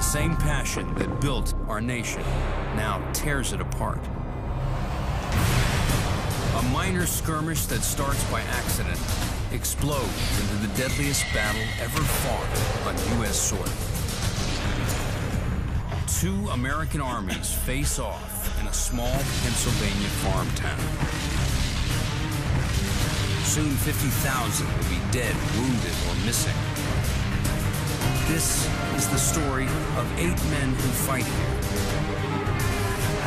same passion that built our nation now tears it apart. A minor skirmish that starts by accident explodes into the deadliest battle ever fought on U.S. soil. Two American armies face off in a small Pennsylvania farm town. Soon 50,000 will be dead, wounded, or missing. This is the story of 8 men who fight here,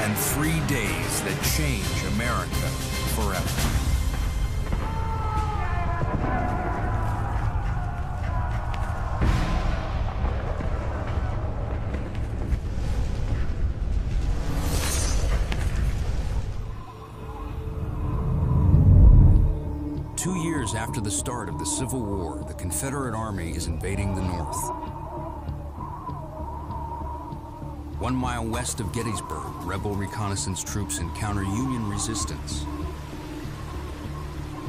and 3 days that change America forever. After the start of the Civil War, the Confederate Army is invading the North. 1 mile west of Gettysburg, rebel reconnaissance troops encounter Union resistance.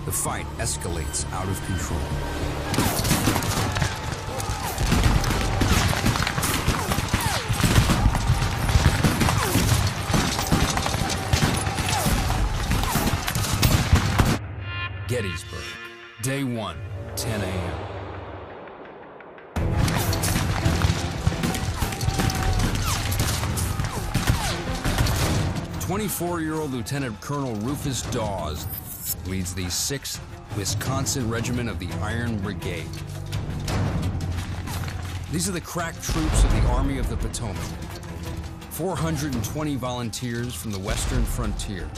The fight escalates out of control. Gettysburg. Day 1, 10 a.m. "24-year-old Lieutenant Colonel Rufus Dawes leads the 6th Wisconsin Regiment of the Iron Brigade. These are the crack troops of the Army of the Potomac. 420 volunteers from the western frontier.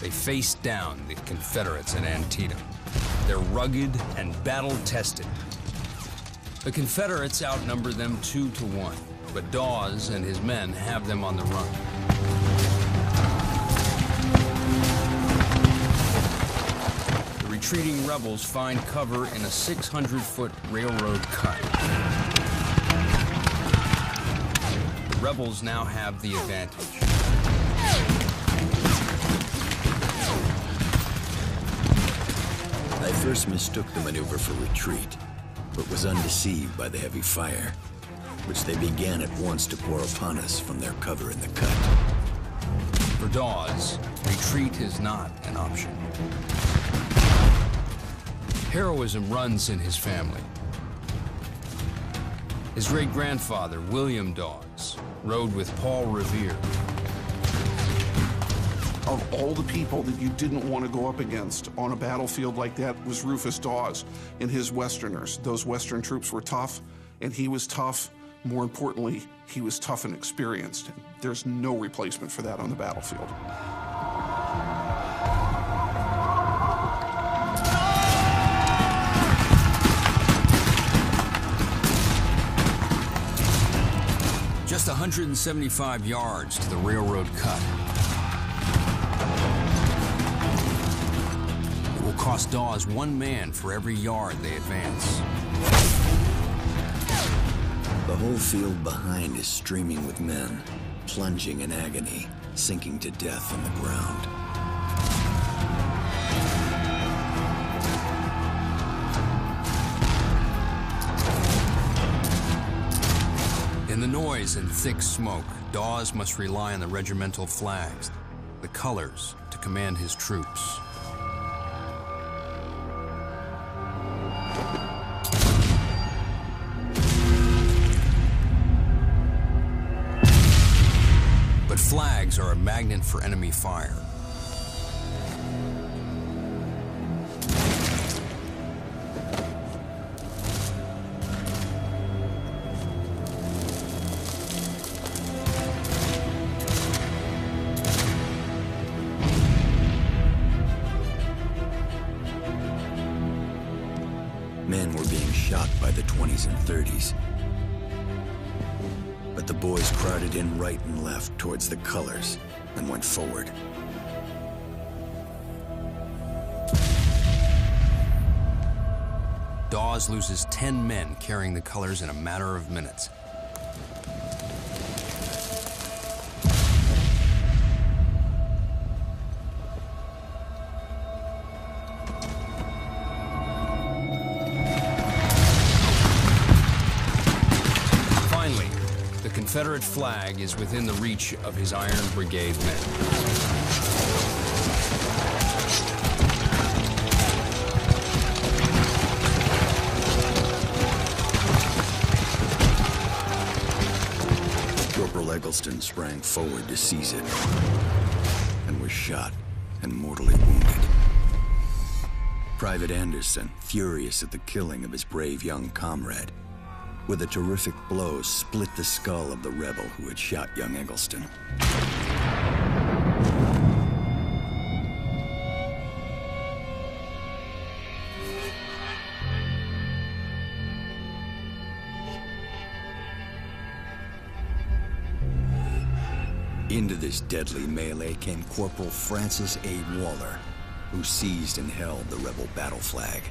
They faced down the Confederates at Antietam. They're rugged and battle-tested. The Confederates outnumber them 2 to 1, but Dawes and his men have them on the run. The retreating rebels find cover in a 600-foot railroad cut. The rebels now have the advantage. I first mistook the maneuver for retreat, but was undeceived by the heavy fire, which they began at once to pour upon us from their cover in the cut. For Dawes, retreat is not an option. Heroism runs in his family. His great-grandfather, William Dawes, rode with Paul Revere. Of all the people that you didn't want to go up against on a battlefield like that was Rufus Dawes and his Westerners. Those Western troops were tough, and he was tough. More importantly, he was tough and experienced. There's no replacement for that on the battlefield. Just 175 yards to the railroad cut. It will cost Dawes 1 man for every yard they advance. The whole field behind is streaming with men, plunging in agony, sinking to death on the ground. In the noise and thick smoke, Dawes must rely on the regimental flags, the colors, to command his troops. But flags are a magnet for enemy fire. Men were being shot by the 20s and 30s. But the boys crowded in right and left towards the colors and went forward. Dawes loses 10 men carrying the colors in a matter of minutes. Confederate flag is within the reach of his Iron Brigade men. Eggleston sprang forward to seize it, and was shot and mortally wounded. Private Anderson, furious at the killing of his brave young comrade, with a terrific blow split the skull of the rebel who had shot young Eggleston. Into this deadly melee came Corporal Francis A. Waller, who seized and held the rebel battle flag.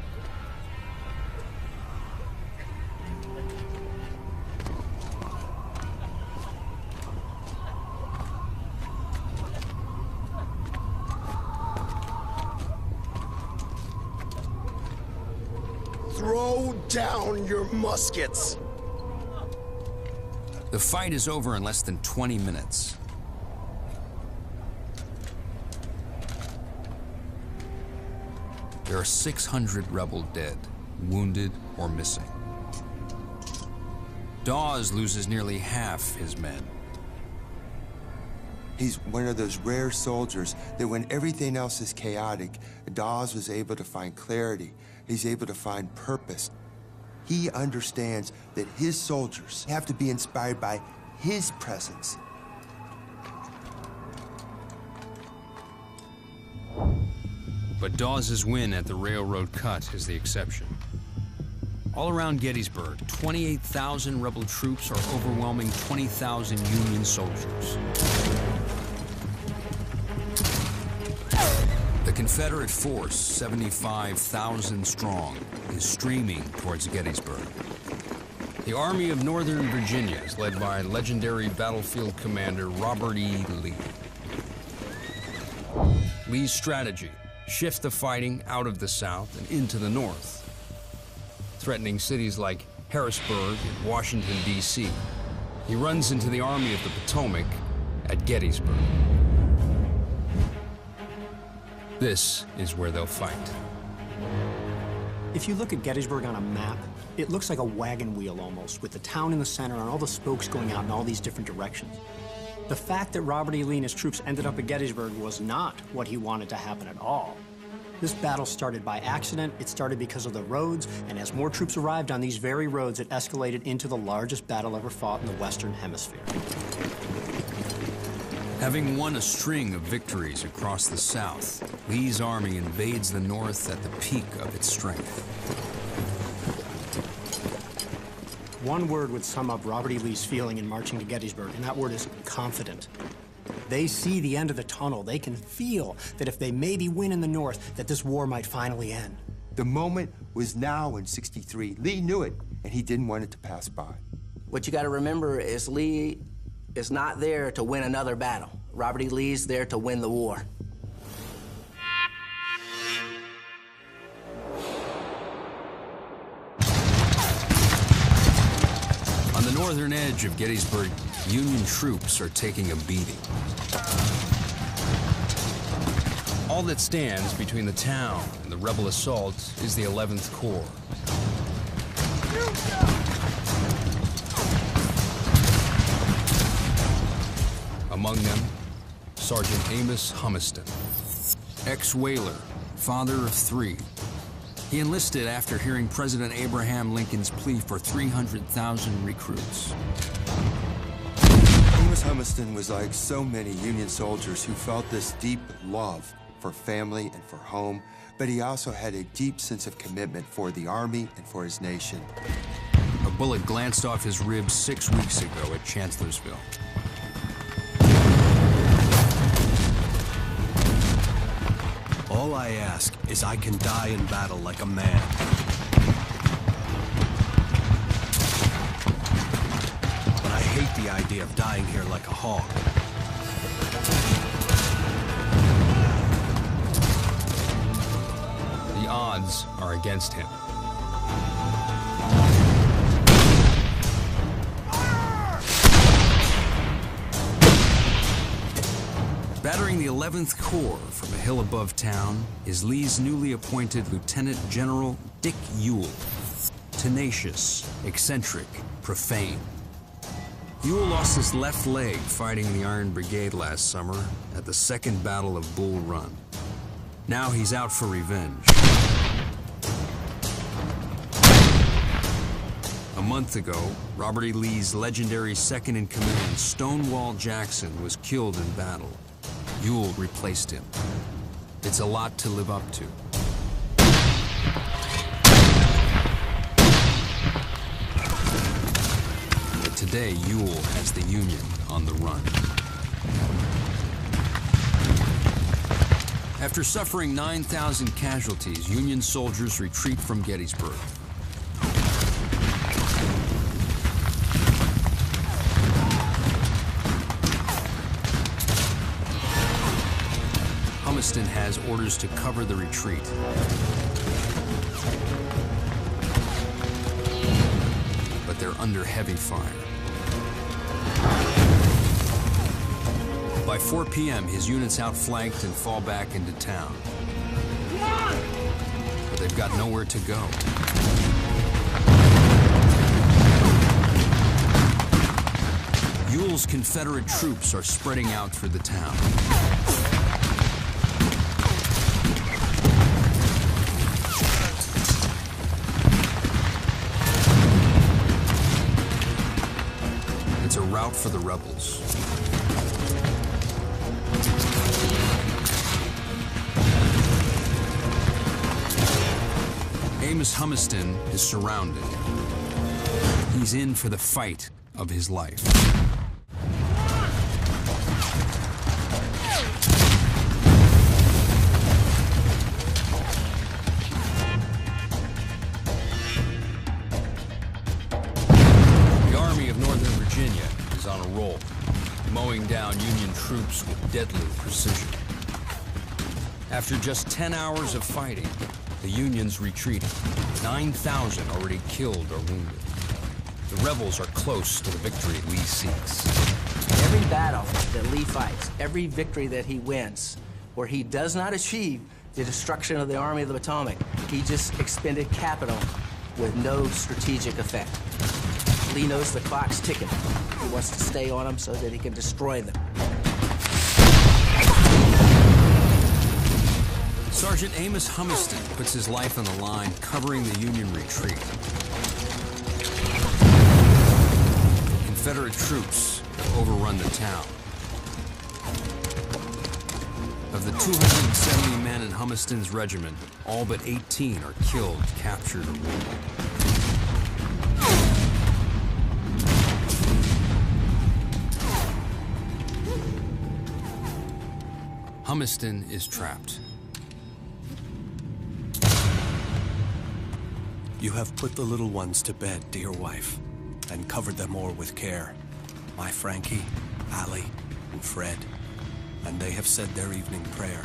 Throw down your muskets! The fight is over in less than 20 minutes. There are 600 rebel dead, wounded, or missing. Dawes loses nearly half his men. He's one of those rare soldiers that when everything else is chaotic, Dawes was able to find clarity. He's able to find purpose. He understands that his soldiers have to be inspired by his presence. But Dawes' win at the railroad cut is the exception. All around Gettysburg, 28,000 rebel troops are overwhelming 20,000 Union soldiers. The Confederate force, 75,000 strong, is streaming towards Gettysburg. The Army of Northern Virginia is led by legendary battlefield commander Robert E. Lee. Lee's strategy: shift the fighting out of the South and into the North, threatening cities like Harrisburg and Washington, D.C. He runs into the Army of the Potomac at Gettysburg. This is where they'll fight. If you look at Gettysburg on a map, it looks like a wagon wheel almost, with the town in the center and all the spokes going out in all these different directions. The fact that Robert E. Lee and his troops ended up at Gettysburg was not what he wanted to happen at all. This battle started by accident. It started because of the roads, and as more troops arrived on these very roads, it escalated into the largest battle ever fought in the Western Hemisphere. Having won a string of victories across the South, Lee's army invades the North at the peak of its strength. One word would sum up Robert E. Lee's feeling in marching to Gettysburg, and that word is confident. They see the end of the tunnel. They can feel that if they maybe win in the North, that this war might finally end. The moment was now in '63. Lee knew it, and he didn't want it to pass by. What you got to remember is Lee is not there to win another battle. Robert E. Lee's there to win the war. On the northern edge of Gettysburg, Union troops are taking a beating. All that stands between the town and the rebel assault is the 11th Corps. Among them, Sergeant Amos Humiston, ex-whaler, father of 3. He enlisted after hearing President Abraham Lincoln's plea for 300,000 recruits. Amos Humiston was like so many Union soldiers who felt this deep love for family and for home, but he also had a deep sense of commitment for the Army and for his nation. A bullet glanced off his ribs 6 weeks ago at Chancellorsville. All I ask is I can die in battle like a man. But I hate the idea of dying here like a hog. The odds are against him. Battering the 11th Corps from a hill above town is Lee's newly appointed Lieutenant General Dick Ewell. Tenacious, eccentric, profane. Ewell lost his left leg fighting the Iron Brigade last summer at the Second Battle of Bull Run. Now he's out for revenge. A month ago, Robert E. Lee's legendary second-in-command, Stonewall Jackson, was killed in battle. Ewell replaced him. It's a lot to live up to. But today, Ewell has the Union on the run. After suffering 9,000 casualties, Union soldiers retreat from Gettysburg. Humiston has orders to cover the retreat. But they're under heavy fire. By 4 p.m., his units outflanked and fall back into town. But they've got nowhere to go. Ewell's Confederate troops are spreading out through the town. It's a rout for the rebels. Amos Humiston is surrounded. He's in for the fight of his life. The Army of Northern Virginia is on a roll, mowing down Union troops with deadly precision. After just 10 hours of fighting, the Union's retreating. 9,000 already killed or wounded. The rebels are close to the victory Lee seeks. Every battle that Lee fights, every victory that he wins, where he does not achieve the destruction of the Army of the Potomac, he just expended capital with no strategic effect. Lee knows the clock's ticking. He wants to stay on them so that he can destroy them. Sergeant Amos Humiston puts his life on the line covering the Union retreat. Confederate troops have overrun the town. Of the 270 men in Humiston's regiment, all but 18 are killed, captured, or wounded. Humiston is trapped. You have put the little ones to bed, dear wife, and covered them o'er with care. My Frankie, Allie, and Fred, and they have said their evening prayer.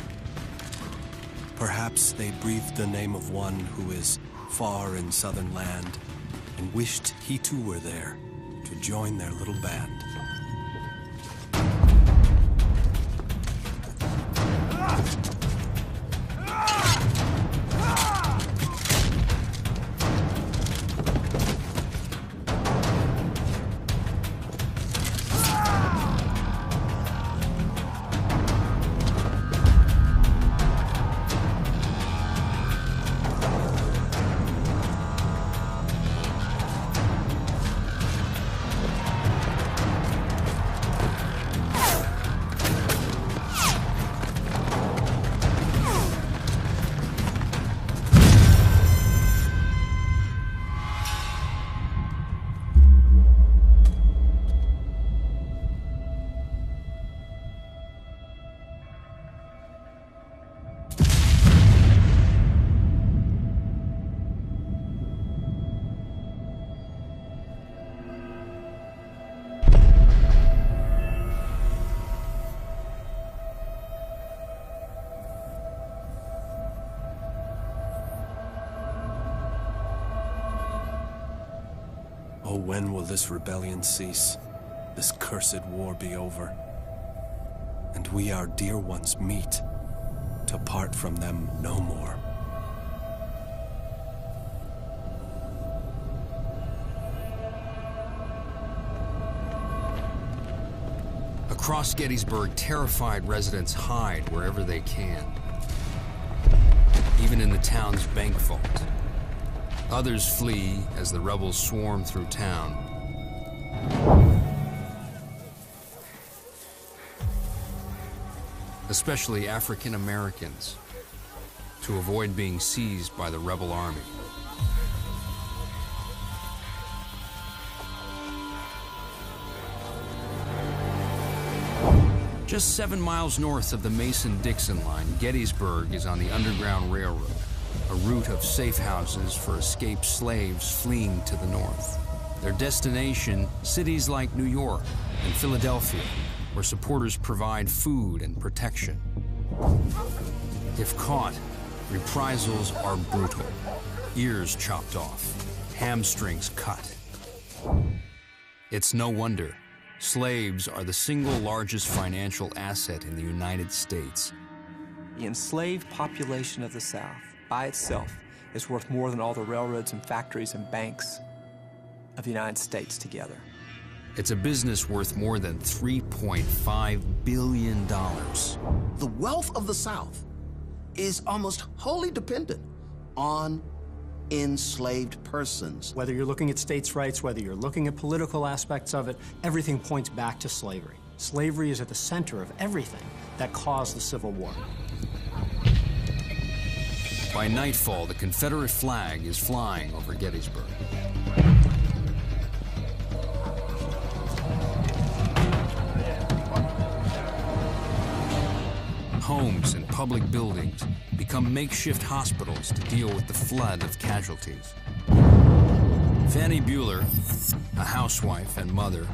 Perhaps they breathed the name of one who is far in southern land, and wished he too were there to join their little band. Oh, when will this rebellion cease? This cursed war be over? and we our dear ones meet, to part from them no more. Across Gettysburg, terrified residents hide wherever they can, even in the town's bank vault. Others flee as the rebels swarm through town. Especially African Americans, to avoid being seized by the rebel army. Just 7 miles north of the Mason-Dixon line, Gettysburg is on the Underground Railroad, a route of safe houses for escaped slaves fleeing to the north. Their destination, cities like New York and Philadelphia, where supporters provide food and protection. If caught, reprisals are brutal. Ears chopped off, hamstrings cut. It's no wonder slaves are the single largest financial asset in the United States. The enslaved population of the South, by itself, is worth more than all the railroads and factories and banks of the United States together. It's a business worth more than $3.5 billion. The wealth of the South is almost wholly dependent on enslaved persons. Whether you're looking at states' rights, whether you're looking at political aspects of it, everything points back to slavery. Slavery is at the center of everything that caused the Civil War. By nightfall, the Confederate flag is flying over Gettysburg. Homes and public buildings become makeshift hospitals to deal with the flood of casualties. Fannie Bueller, a housewife and mother,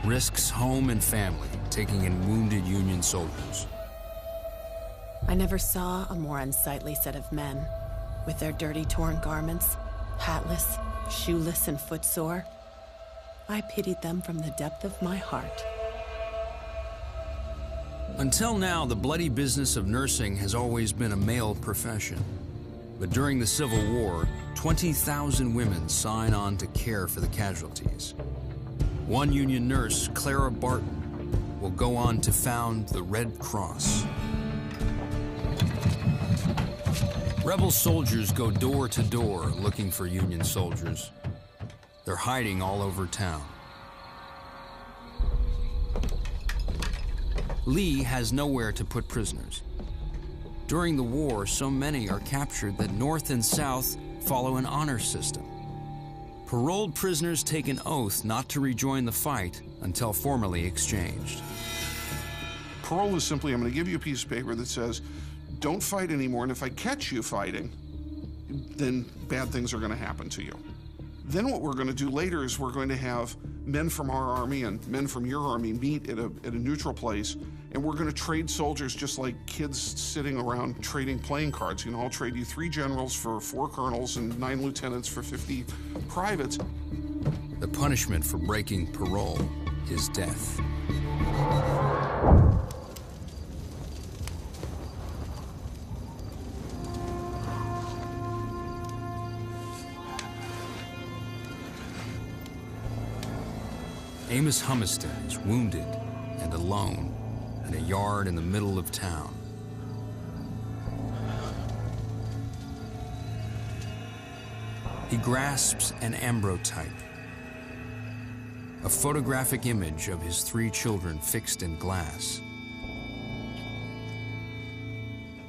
risks home and family, taking in wounded Union soldiers. I never saw a more unsightly set of men, with their dirty, torn garments, hatless, shoeless, and footsore. I pitied them from the depth of my heart. Until now, the bloody business of nursing has always been a male profession. But during the Civil War, 20,000 women sign on to care for the casualties. One Union nurse, Clara Barton, will go on to found the Red Cross. Rebel soldiers go door to door looking for Union soldiers. They're hiding all over town. Lee has nowhere to put prisoners. During the war, so many are captured that North and South follow an honor system. Paroled prisoners take an oath not to rejoin the fight until formally exchanged. Parole is simply, I'm going to give you a piece of paper that says, don't fight anymore, and if I catch you fighting, then bad things are going to happen to you. Then what we're going to do later is we're going to have men from our army and men from your army meet at a neutral place, and we're going to trade soldiers just like kids sitting around trading playing cards. You know, I'll trade you 3 generals for 4 colonels and 9 lieutenants for 50 privates. The punishment for breaking parole is death. Amos Humiston is wounded and alone in a yard in the middle of town. He grasps an ambrotype, a photographic image of his 3 children fixed in glass,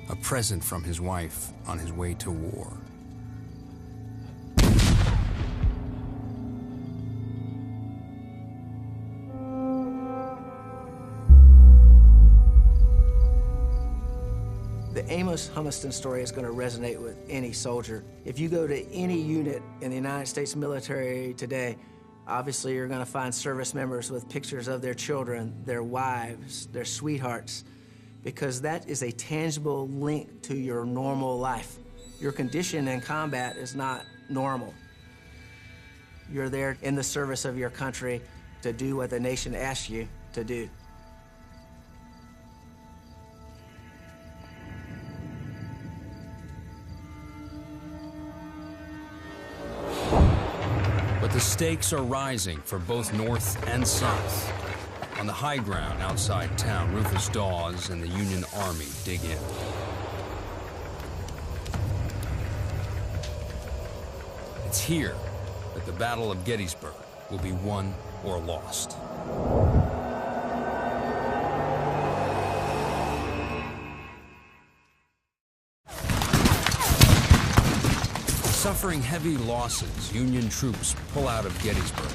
a present from his wife on his way to war. The Amos Humiston story is going to resonate with any soldier. If you go to any unit in the United States military today, obviously you're going to find service members with pictures of their children, their wives, their sweethearts, because that is a tangible link to your normal life. Your condition in combat is not normal. You're there in the service of your country to do what the nation asks you to do. stakes are rising for both North and South. On the high ground outside town, Rufus Dawes and the Union Army dig in. It's here that the Battle of Gettysburg will be won or lost. Suffering heavy losses, Union troops pull out of Gettysburg,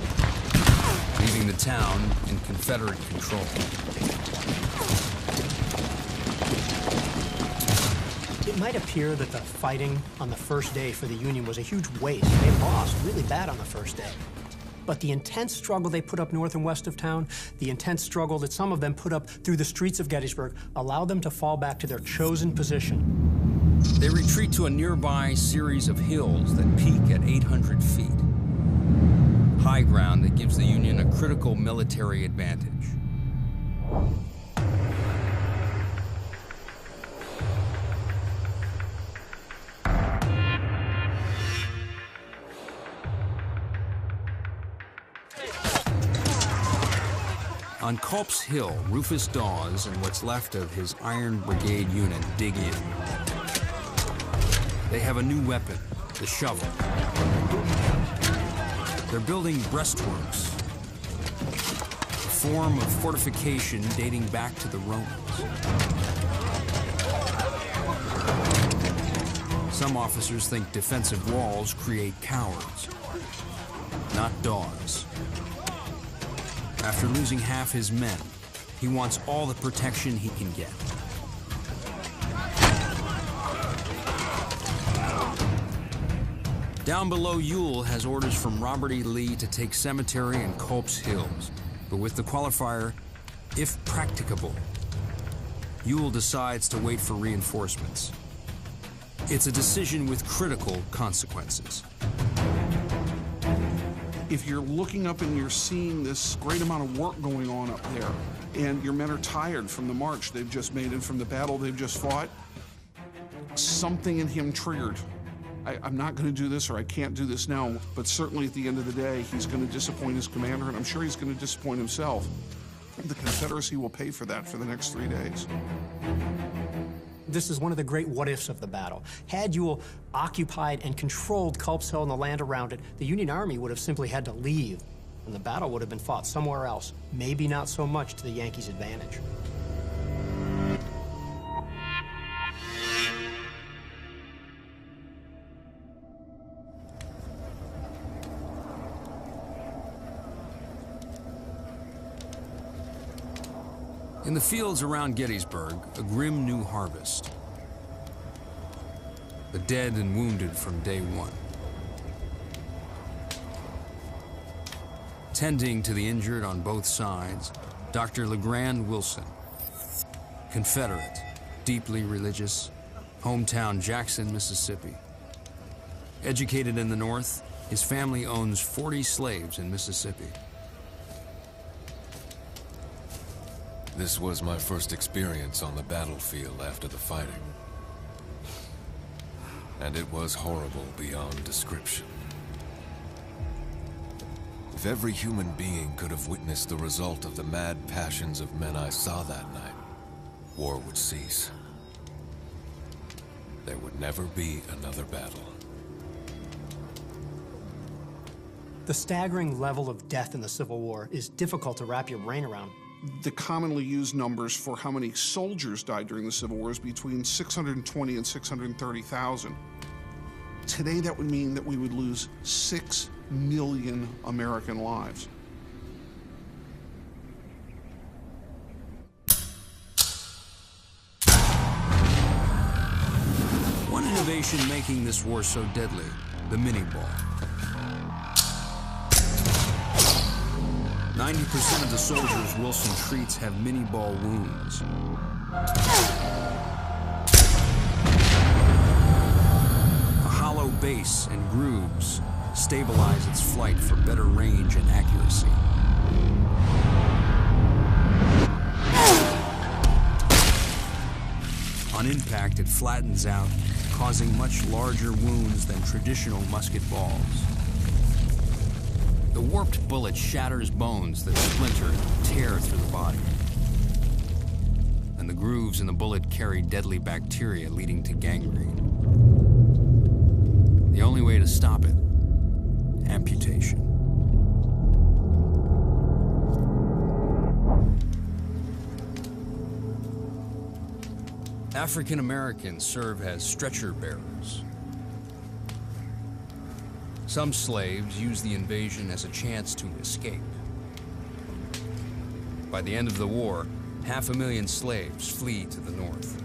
leaving the town in Confederate control. It might appear that the fighting on the first day for the Union was a huge waste. They lost really bad on the first day. But the intense struggle they put up north and west of town, the intense struggle that some of them put up through the streets of Gettysburg, allowed them to fall back to their chosen position. They retreat to a nearby series of hills that peak at 800 feet. High ground that gives the Union a critical military advantage. On Culp's Hill, Rufus Dawes and what's left of his Iron Brigade unit dig in. They have a new weapon, the shovel. They're building breastworks, a form of fortification dating back to the Romans. Some officers think defensive walls create cowards, not Dawes. After losing half his men, he wants all the protection he can get. Down below, Ewell has orders from Robert E. Lee to take Cemetery and Culp's Hills, but with the qualifier, if practicable. Ewell decides to wait for reinforcements. It's a decision with critical consequences. If you're looking up and you're seeing this great amount of work going on up there, and your men are tired from the march they've just made and from the battle they've just fought, something in him triggered. I'm not going to do this, or I can't do this now, but certainly at the end of the day, he's going to disappoint his commander, and I'm sure he's going to disappoint himself. The Confederacy will pay for that for the next 3 days. This is one of the great what-ifs of the battle. Had Ewell occupied and controlled Culp's Hill and the land around it, the Union Army would have simply had to leave, and the battle would have been fought somewhere else, maybe not so much to the Yankees' advantage. In the fields around Gettysburg, a grim new harvest. The dead and wounded from day one. Tending to the injured on both sides, Dr. LeGrand Wilson, Confederate, deeply religious, hometown Jackson, Mississippi. Educated in the North, his family owns 40 slaves in Mississippi. This was my first experience on the battlefield after the fighting. And it was horrible beyond description. If every human being could have witnessed the result of the mad passions of men I saw that night, war would cease. There would never be another battle. The staggering level of death in the Civil War is difficult to wrap your brain around. The commonly used numbers for how many soldiers died during the Civil War is between 620 and 630,000. Today, that would mean that we would lose 6 million American lives. One innovation making this war so deadly, the mini-ball. 90% of the soldiers Wilson treats have mini-ball wounds. A hollow base and grooves stabilize its flight for better range and accuracy. On impact, it flattens out, causing much larger wounds than traditional musket balls. The warped bullet shatters bones that splinter and tear through the body. And the grooves in the bullet carry deadly bacteria leading to gangrene. The only way to stop it, amputation. African Americans serve as stretcher bearers. Some slaves use the invasion as a chance to escape. By the end of the war, 500,000 slaves flee to the north.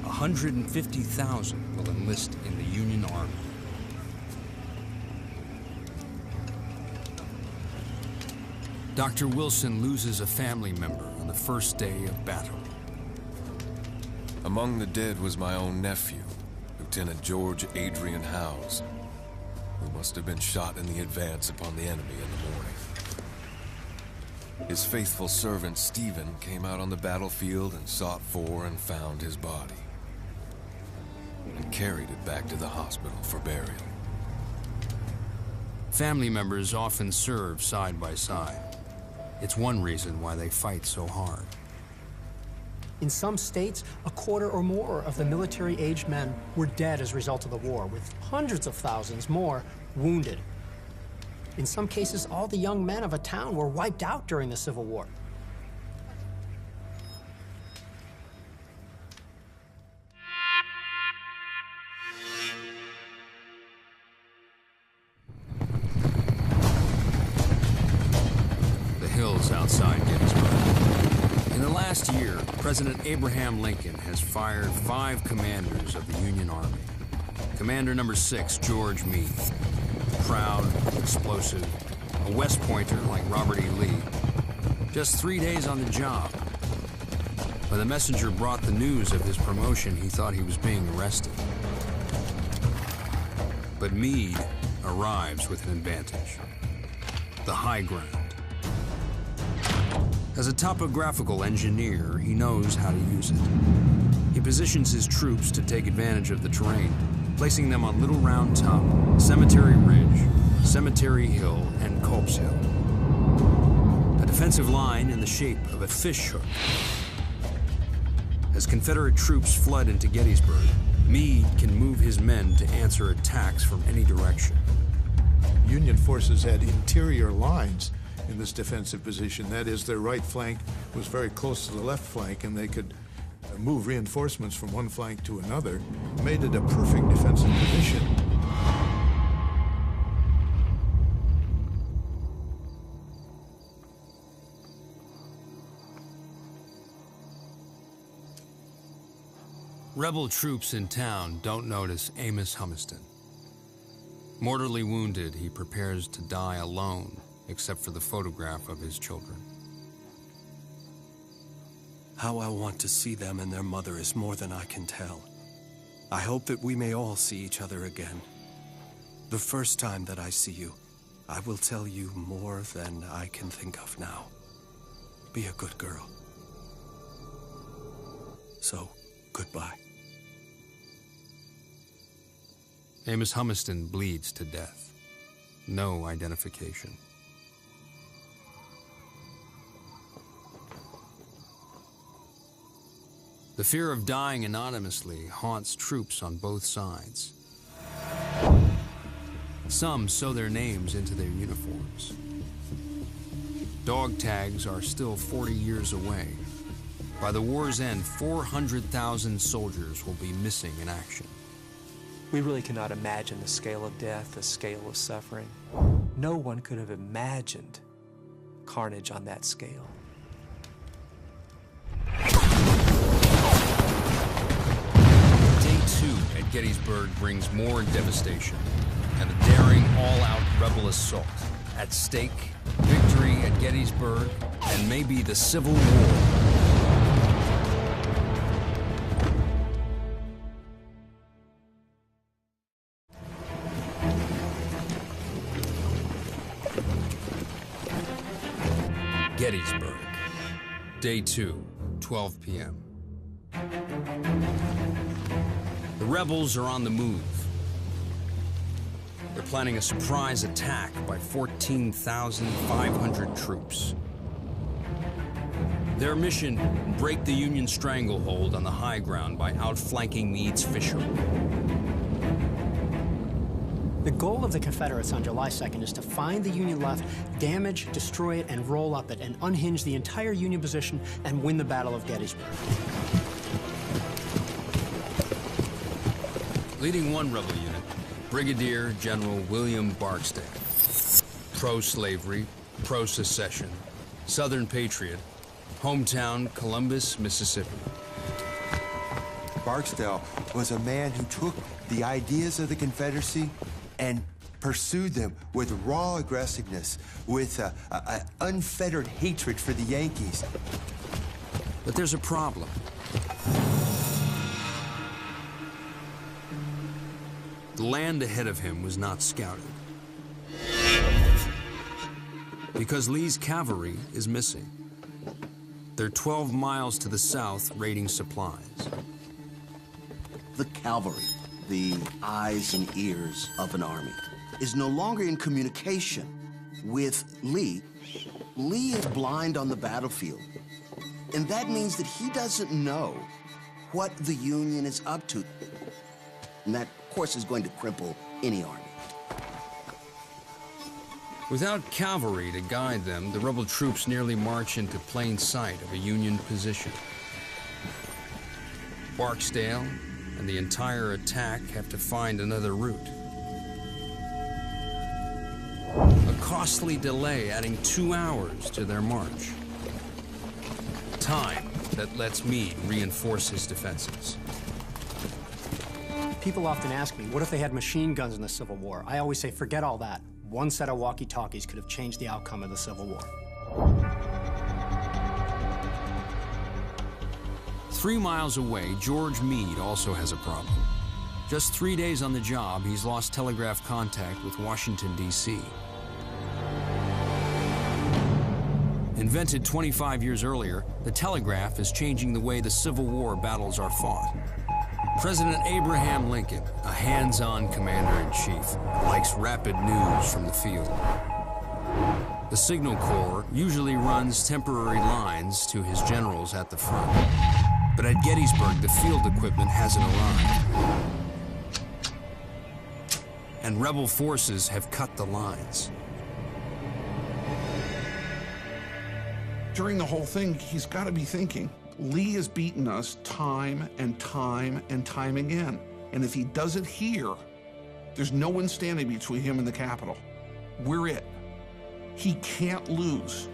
150,000 will enlist in the Union Army. Dr. Wilson loses a family member on the first day of battle. Among the dead was my own nephew, Lieutenant George Adrian Howes, who must have been shot in the advance upon the enemy in the morning. His faithful servant, Stephen, came out on the battlefield and sought for and found his body, and carried it back to the hospital for burial. Family members often serve side by side. It's one reason why they fight so hard. In some states, a quarter or more of the military-aged men were dead as a result of the war, with hundreds of thousands more wounded. In some cases, all the young men of a town were wiped out during the Civil War. The hills outside Gettysburg. In the last year, President Abraham Lincoln has fired 5 commanders of the Union Army. Commander number 6, George Meade. Proud, explosive, a West Pointer like Robert E. Lee. Just 3 days on the job. When the messenger brought the news of his promotion, he thought he was being arrested. But Meade arrives with an advantage. The high ground. As a topographical engineer, he knows how to use it. He positions his troops to take advantage of the terrain, placing them on Little Round Top, Cemetery Ridge, Cemetery Hill, and Culp's Hill. A defensive line in the shape of a fish hook. As Confederate troops flood into Gettysburg, Meade can move his men to answer attacks from any direction. Union forces had interior lines in this defensive position. That is, their right flank was very close to the left flank, and they could move reinforcements from one flank to another, made it a perfect defensive position. Rebel troops in town don't notice Amos Humiston. Mortally wounded, he prepares to die alone, except for the photograph of his children. How I want to see them and their mother is more than I can tell. I hope that we may all see each other again. The first time that I see you, I will tell you more than I can think of now. Be a good girl. So, goodbye. Amos Humiston bleeds to death. No identification. The fear of dying anonymously haunts troops on both sides. Some sew their names into their uniforms. Dog tags are still 40 years away. By the war's end, 400,000 soldiers will be missing in action. We really cannot imagine the scale of death, the scale of suffering. No one could have imagined carnage on that scale. Day 2 at Gettysburg brings more devastation and a daring all-out rebel assault. At stake, victory at Gettysburg and maybe the Civil War. Gettysburg, Day 2, 12 p.m. The rebels are on the move. They're planning a surprise attack by 14,500 troops. Their mission, break the Union stranglehold on the high ground by outflanking Meade's fishhook. The goal of the Confederates on July 2nd is to find the Union left, damage, destroy it, and roll up it, and unhinge the entire Union position and win the Battle of Gettysburg. Leading one rebel unit, Brigadier General William Barksdale. Pro-slavery, pro-secession, Southern patriot, hometown Columbus, Mississippi. Barksdale was a man who took the ideas of the Confederacy and pursued them with raw aggressiveness, with an unfettered hatred for the Yankees. But there's a problem. The land ahead of him was not scouted. Because Lee's cavalry is missing. They're 12 miles to the south raiding supplies. The cavalry, the eyes and ears of an army, is no longer in communication with Lee. Lee is blind on the battlefield. And that means that he doesn't know what the Union is up to. And that, of course, is going to cripple any army. Without cavalry to guide them, the rebel troops nearly march into plain sight of a Union position. Barksdale and the entire attack have to find another route. A costly delay adding 2 hours to their march. Time that lets Meade reinforce his defenses. People often ask me, what if they had machine guns in the Civil War? I always say, forget all that. One set of walkie-talkies could have changed the outcome of the Civil War. 3 miles away, George Meade also has a problem. Just 3 days on the job, he's lost telegraph contact with Washington, D.C. Invented 25 years earlier, the telegraph is changing the way the Civil War battles are fought. President Abraham Lincoln, a hands-on commander-in-chief, likes rapid news from the field. The Signal Corps usually runs temporary lines to his generals at the front. But at Gettysburg, the field equipment hasn't arrived. And rebel forces have cut the lines. During the whole thing, he's got to be thinking, Lee has beaten us time and time and time again. And if he does it here, there's no one standing between him and the Capitol. We're it. He can't lose.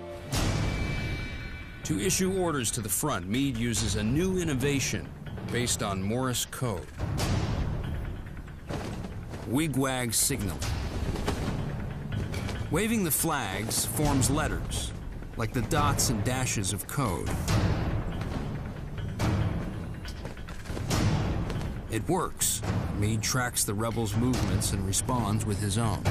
To issue orders to the front, Meade uses a new innovation based on Morse code. Wigwag signaling. Waving the flags forms letters, like the dots and dashes of code. It works. Meade tracks the rebels' movements and responds with his own.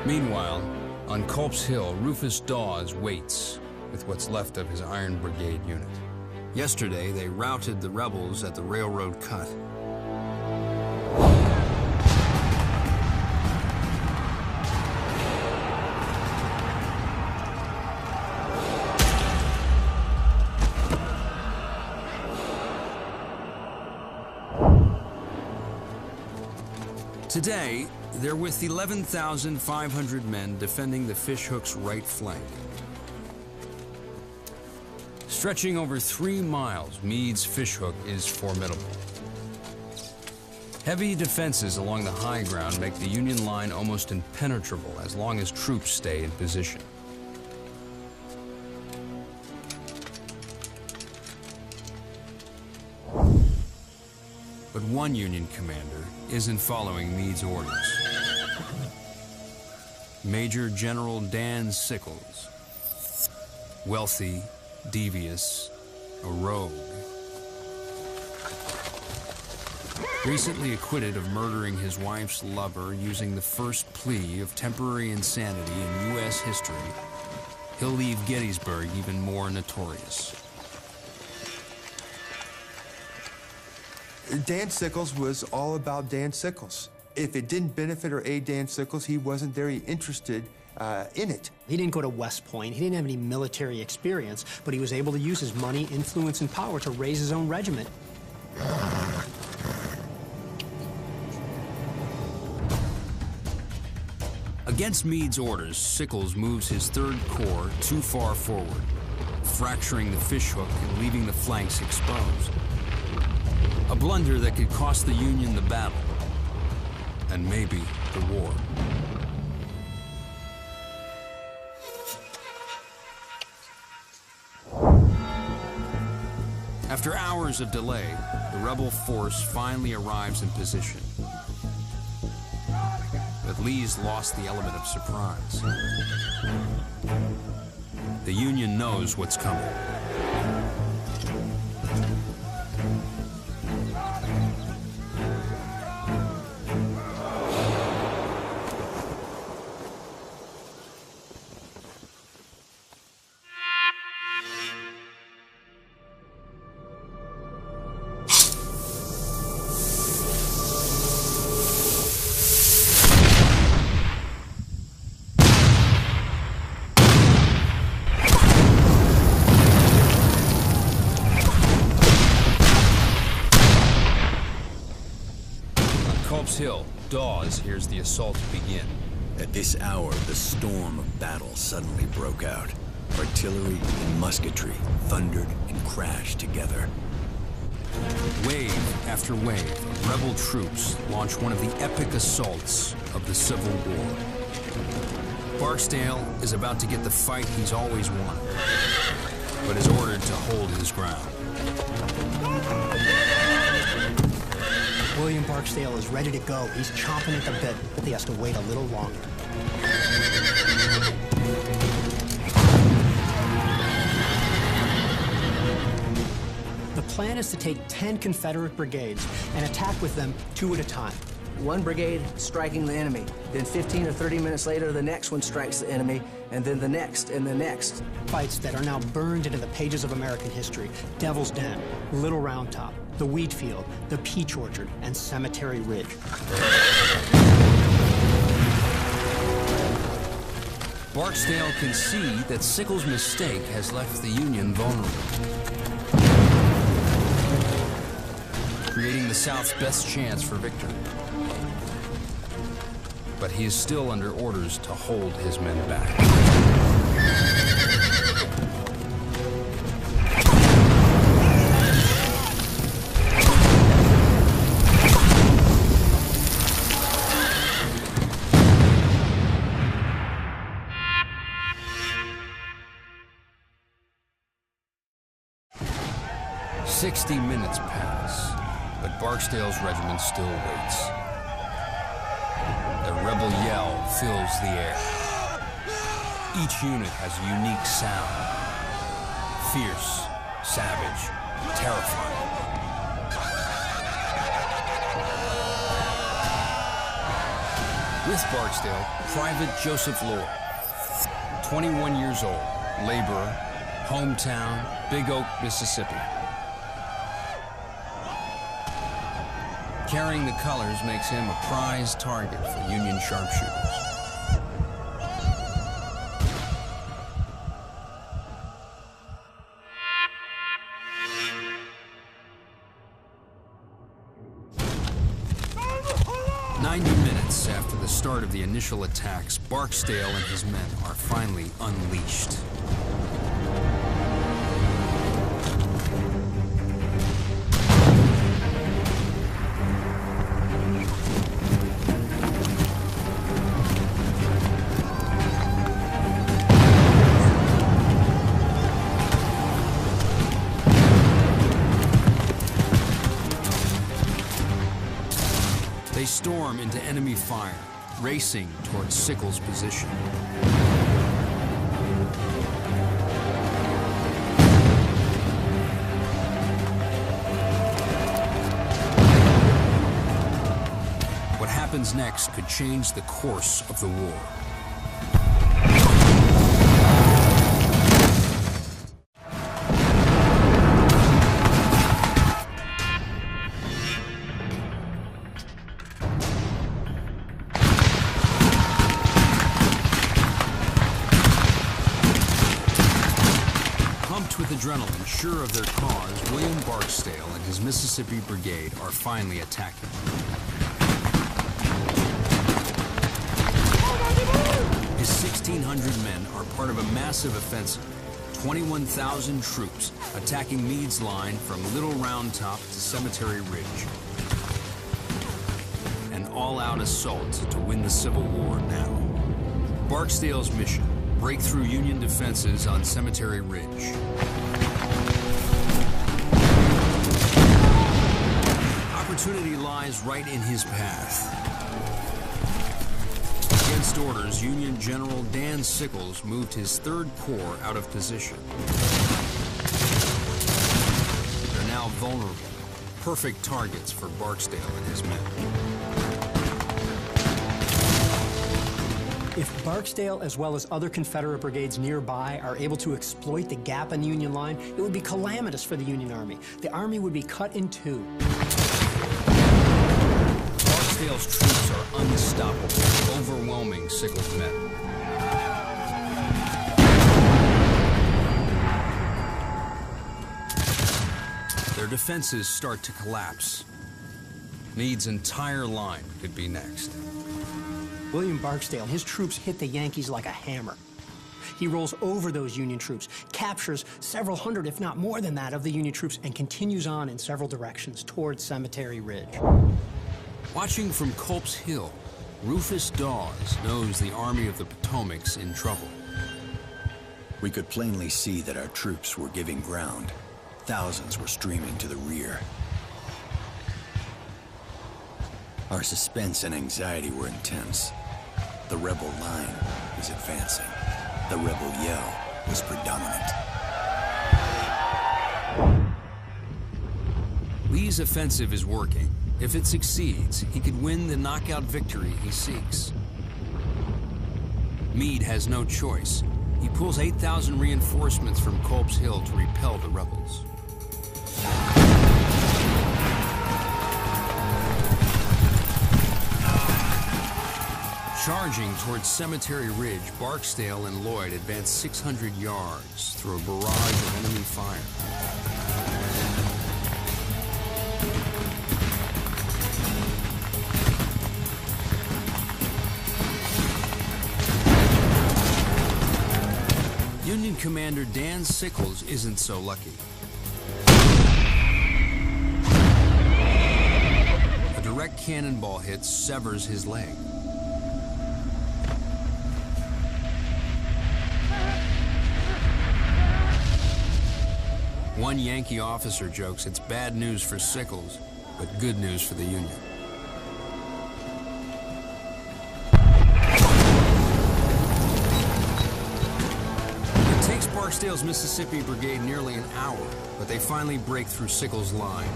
Meanwhile, on Culp's Hill, Rufus Dawes waits with what's left of his Iron Brigade unit. Yesterday, they routed the rebels at the railroad cut. Today, they're with 11,500 men defending the fishhook's right flank. Stretching over 3 miles, Meade's fishhook is formidable. Heavy defenses along the high ground make the Union line almost impenetrable as long as troops stay in position. But one Union commander isn't following Meade's orders. Major General Dan Sickles. Wealthy, devious, a rogue. Recently acquitted of murdering his wife's lover using the first plea of temporary insanity in U.S. history, he'll leave Gettysburg even more notorious. Dan Sickles was all about Dan Sickles. If it didn't benefit or aid Dan Sickles, he wasn't very interested in it. He didn't go to West Point. He didn't have any military experience, but he was able to use his money, influence, and power to raise his own regiment. Against Meade's orders, Sickles moves his 3rd Corps too far forward, fracturing the fishhook and leaving the flanks exposed. A blunder that could cost the Union the battle, and maybe the war. After hours of delay, the rebel force finally arrives in position. But Lee's lost the element of surprise. The Union knows what's coming. Hill, Dawes hears the assault begin. At this hour, the storm of battle suddenly broke out. Artillery and musketry thundered and crashed together. Wave after wave of rebel troops launch one of the epic assaults of the Civil War. Barksdale is about to get the fight he's always wanted, but is ordered to hold his ground. William Barksdale is ready to go. He's chomping at the bit, but he has to wait a little longer. The plan is to take 10 Confederate brigades and attack with them 2 at a time. One brigade striking the enemy, then 15 or 30 minutes later, the next one strikes the enemy, and then the next and the next. Fights that are now burned into the pages of American history. Devil's Den, Little Round Top, the Wheat Field, the Peach Orchard, and Cemetery Ridge. Barksdale can see that Sickles' mistake has left the Union vulnerable, creating the South's best chance for victory. But he is still under orders to hold his men back. "60 minutes pass, but Barksdale's regiment still waits. The rebel yell fills the air. Each unit has a unique sound. Fierce, savage, terrifying. With Barksdale, Private Joseph Lord, 21 years old, laborer, hometown, Big Oak, Mississippi. Carrying the colors makes him a prized target for Union sharpshooters. After the start of the initial attacks, Barksdale and his men are finally unleashed. They storm into enemy fire, racing towards Sickles' position. What happens next could change the course of the war. sure of their cause, William Barksdale and his Mississippi Brigade are finally attacking. His 1,600 men are part of a massive offensive. 21,000 troops attacking Meade's line from Little Round Top to Cemetery Ridge. An all-out assault to win the Civil War now. Barksdale's mission: break through Union defenses on Cemetery Ridge. Opportunity lies right in his path. Against orders, Union General Dan Sickles moved his 3rd Corps out of position. They're now vulnerable, perfect targets for Barksdale and his men. If Barksdale, as well as other Confederate brigades nearby, are able to exploit the gap in the Union line, it would be calamitous for the Union Army. The Army would be cut in two. Barksdale's troops are unstoppable, overwhelming Sickles' men. Their defenses start to collapse. Meade's entire line could be next. William Barksdale and his troops hit the Yankees like a hammer. He rolls over those Union troops, captures several hundred, if not more than that, of the Union troops, and continues on in several directions towards Cemetery Ridge. Watching from Culp's Hill, Rufus Dawes knows the Army of the Potomac's in trouble. We could plainly see that our troops were giving ground. Thousands were streaming to the rear. Our suspense and anxiety were intense. The rebel line was advancing. The rebel yell was predominant. Lee's offensive is working. If it succeeds, he could win the knockout victory he seeks. Meade has no choice. He pulls 8,000 reinforcements from Culp's Hill to repel the rebels. Charging towards Cemetery Ridge, Barksdale and Lloyd advance 600 yards through a barrage of enemy fire. Union Commander Dan Sickles isn't so lucky. A direct cannonball hit severs his leg. One Yankee officer jokes it's bad news for Sickles, but good news for the Union. It takes Barksdale's Mississippi Brigade nearly an hour, but they finally break through Sickles' line.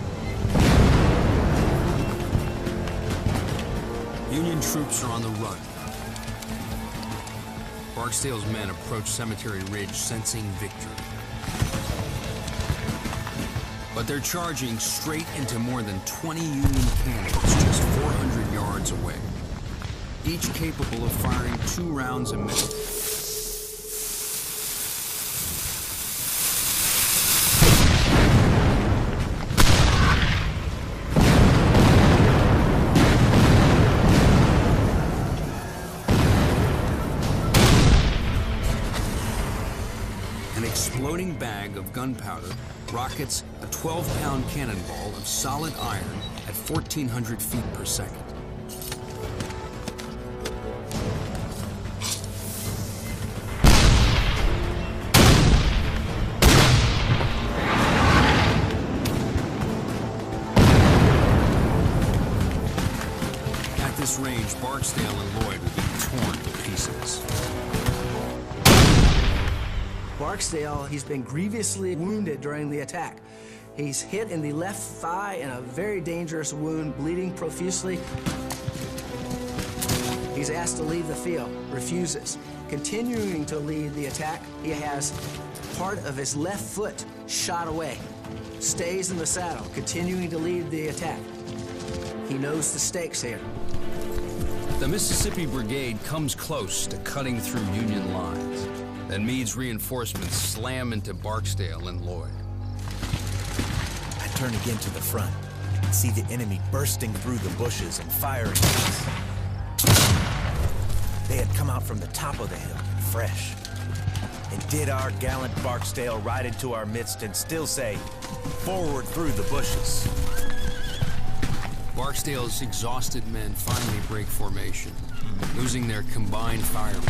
Union troops are on the run. Barksdale's men approach Cemetery Ridge, sensing victory. But they're charging straight into more than 20 Union cannons just 400 yards away, each capable of firing 2 rounds a minute. An exploding bag of gunpowder rockets a 12-pound cannonball of solid iron at 1,400 feet per second. At this range, Barksdale and Lloyd will be torn to pieces. Barksdale, he's been grievously wounded during the attack. He's hit in the left thigh in a very dangerous wound, bleeding profusely. He's asked to leave the field, refuses. Continuing to lead the attack, he has part of his left foot shot away. Stays in the saddle, continuing to lead the attack. He knows the stakes here. The Mississippi Brigade comes close to cutting through Union lines. Then Meade's reinforcements slam into Barksdale and Lloyd. turn again to the front and see the enemy bursting through the bushes and firing at us. They had come out from the top of the hill, fresh. And did our gallant Barksdale ride into our midst and still say, "Forward through the bushes"? Barksdale's exhausted men finally break formation, losing their combined firepower.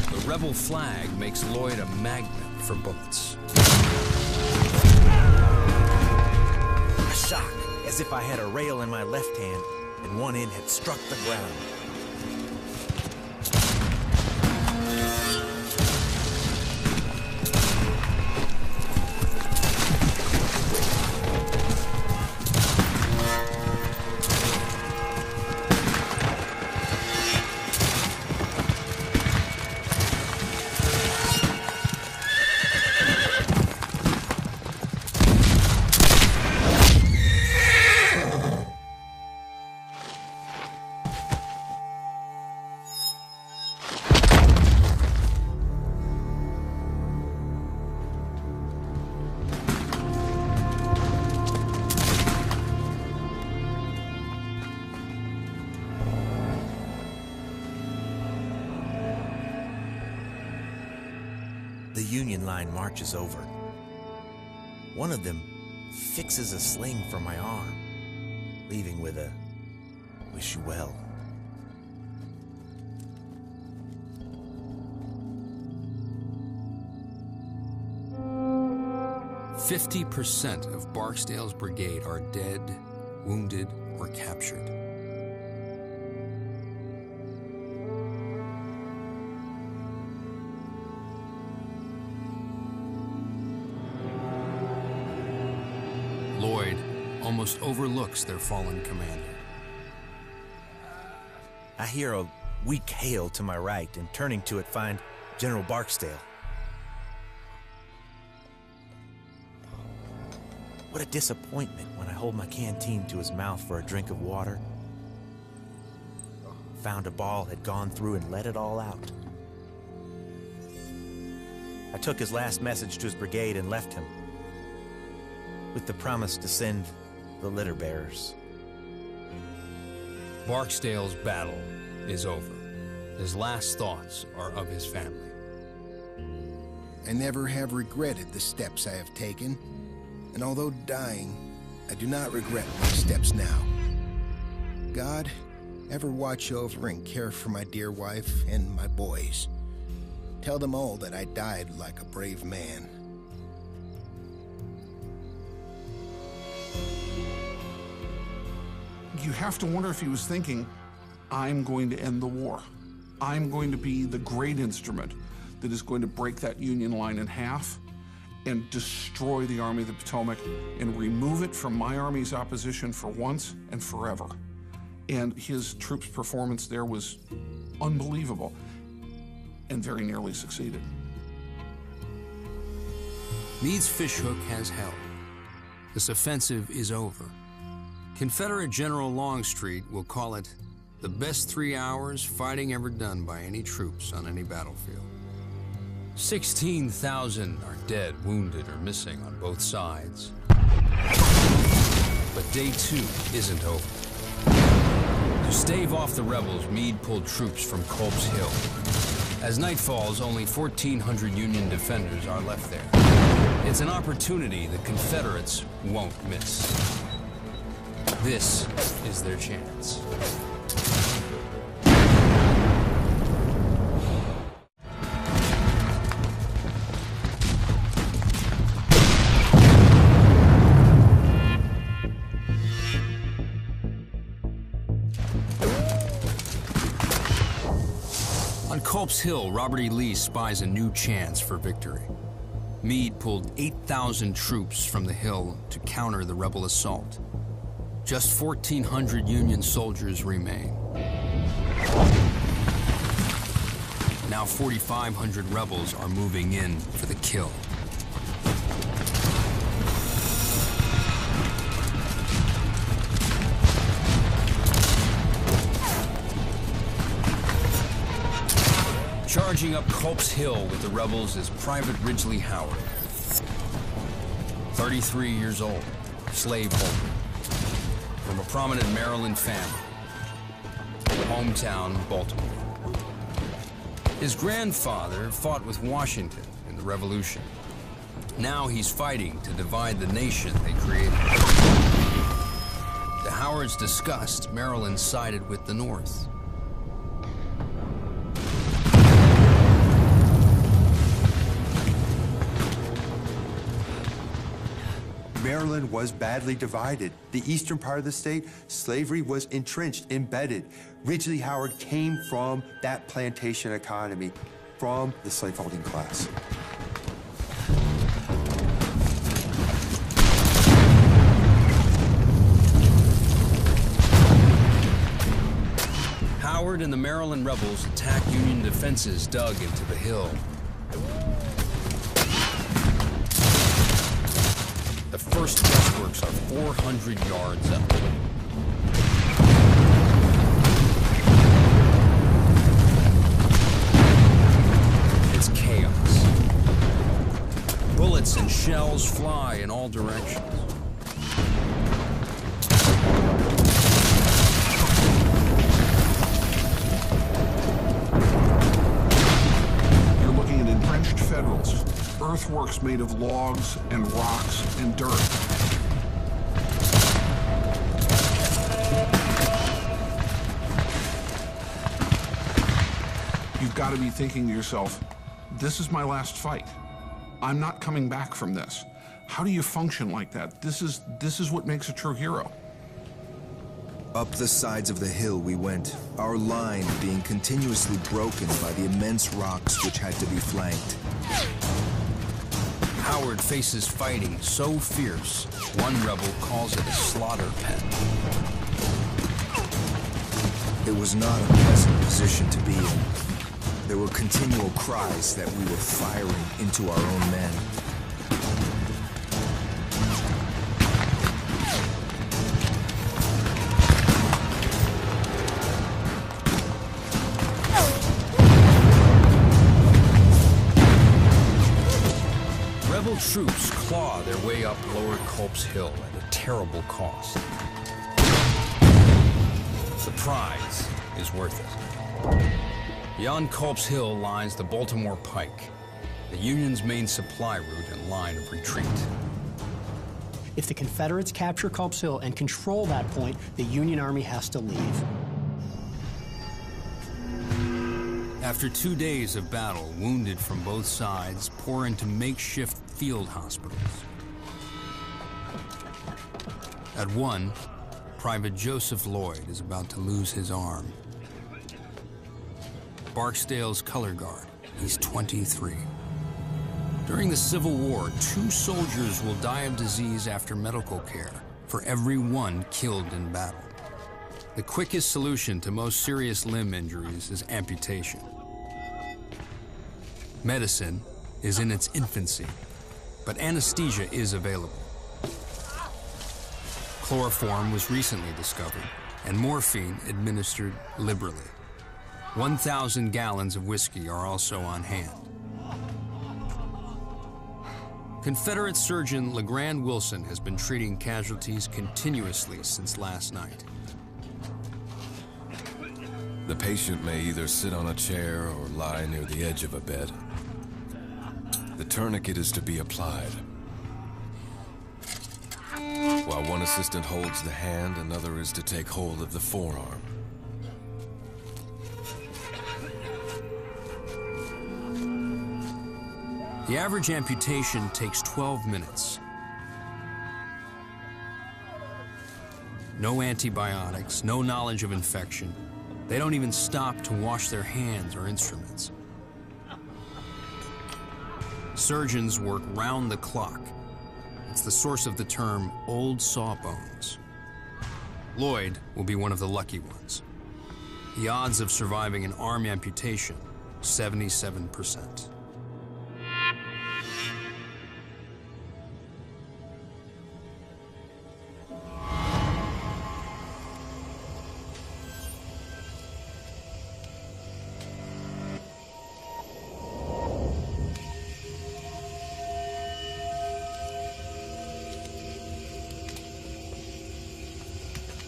The rebel flag makes Lloyd a magnet for bullets. A shock, as if I had a rail in my left hand and one end had struck the ground. The Union line marches over. One of them fixes a sling for my arm, leaving with a "Wish you well." 50% of Barksdale's brigade are dead, wounded, or captured. Lloyd almost overlooks their fallen commander. I hear a weak hail to my right, and turning to it, find General Barksdale. What a disappointment when I hold my canteen to his mouth for a drink of water. Found a ball had gone through and let it all out. I took his last message to his brigade and left him, with the promise to send the litter bearers. Barksdale's battle is over. His last thoughts are of his family. I never have regretted the steps I have taken, and although dying, I do not regret my steps now. God, ever watch over and care for my dear wife and my boys. Tell them all that I died like a brave man. You have to wonder if he was thinking, I'm going to end the war. I'm going to be the great instrument that is going to break that Union line in half and destroy the Army of the Potomac and remove it from my army's opposition for once and forever. And his troops' performance there was unbelievable and very nearly succeeded. Meade's fishhook has held. This offensive is over. Confederate General Longstreet will call it the best 3 hours fighting ever done by any troops on any battlefield. 16,000 are dead, wounded, or missing on both sides. But day 2 isn't over. To stave off the rebels, Meade pulled troops from Culp's Hill. As night falls, only 1,400 Union defenders are left there. It's an opportunity the Confederates won't miss. This is their chance. On Culp's Hill, Robert E. Lee spies a new chance for victory. Meade pulled 8,000 troops from the hill to counter the rebel assault. Just 1,400 Union soldiers remain. Now 4,500 rebels are moving in for the kill. Charging up Culp's Hill with the rebels is Private Ridgely Howard. 33 years old, slaveholder, from a prominent Maryland family, hometown Baltimore. His grandfather fought with Washington in the Revolution. Now he's fighting to divide the nation they created. To Howard's disgust, Maryland sided with the North. Maryland was badly divided. The eastern part of the state, slavery was entrenched, embedded. Ridgely Howard came from that plantation economy, from the slaveholding class. Howard and the Maryland rebels attacked Union defenses dug into the hill. The first breastworks are 400 yards up. It's chaos. Bullets and shells fly in all directions. You're looking at entrenched Federals. Earthworks made of logs and rocks and dirt. You've got to be thinking to yourself, this is my last fight. I'm not coming back from this. How do you function like that? This is what makes a true hero. Up the sides of the hill we went, our line being continuously broken by the immense rocks which had to be flanked. Howard faces fighting so fierce, one rebel calls it a slaughter pen. It was not a pleasant position to be in. There were continual cries that we were firing into our own men. Rebel troops claw their way up Lower Culp's Hill at a terrible cost. The prize is worth it. Beyond Culp's Hill lies the Baltimore Pike, the Union's main supply route and line of retreat. If the Confederates capture Culp's Hill and control that point, the Union Army has to leave. After 2 days of battle, wounded from both sides pour into makeshift field hospitals. At one, Private Joseph Lloyd is about to lose his arm. Barksdale's color guard, he's 23. During the Civil War, 2 soldiers will die of disease after medical care for every one killed in battle. The quickest solution to most serious limb injuries is amputation. Medicine is in its infancy, but anesthesia is available. Chloroform was recently discovered, and morphine administered liberally. 1,000 gallons of whiskey are also on hand. Confederate surgeon LeGrand Wilson has been treating casualties continuously since last night. The patient may either sit on a chair or lie near the edge of a bed. The tourniquet is to be applied. While one assistant holds the hand, another is to take hold of the forearm. The average amputation takes 12 minutes. No antibiotics, no knowledge of infection. They don't even stop to wash their hands or instruments. Surgeons work round the clock. It's the source of the term old sawbones. Lloyd will be one of the lucky ones. The odds of surviving an arm amputation, 77%.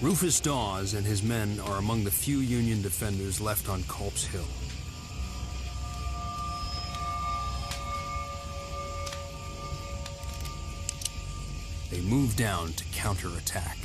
Rufus Dawes and his men are among the few Union defenders left on Culp's Hill. They move down to counterattack.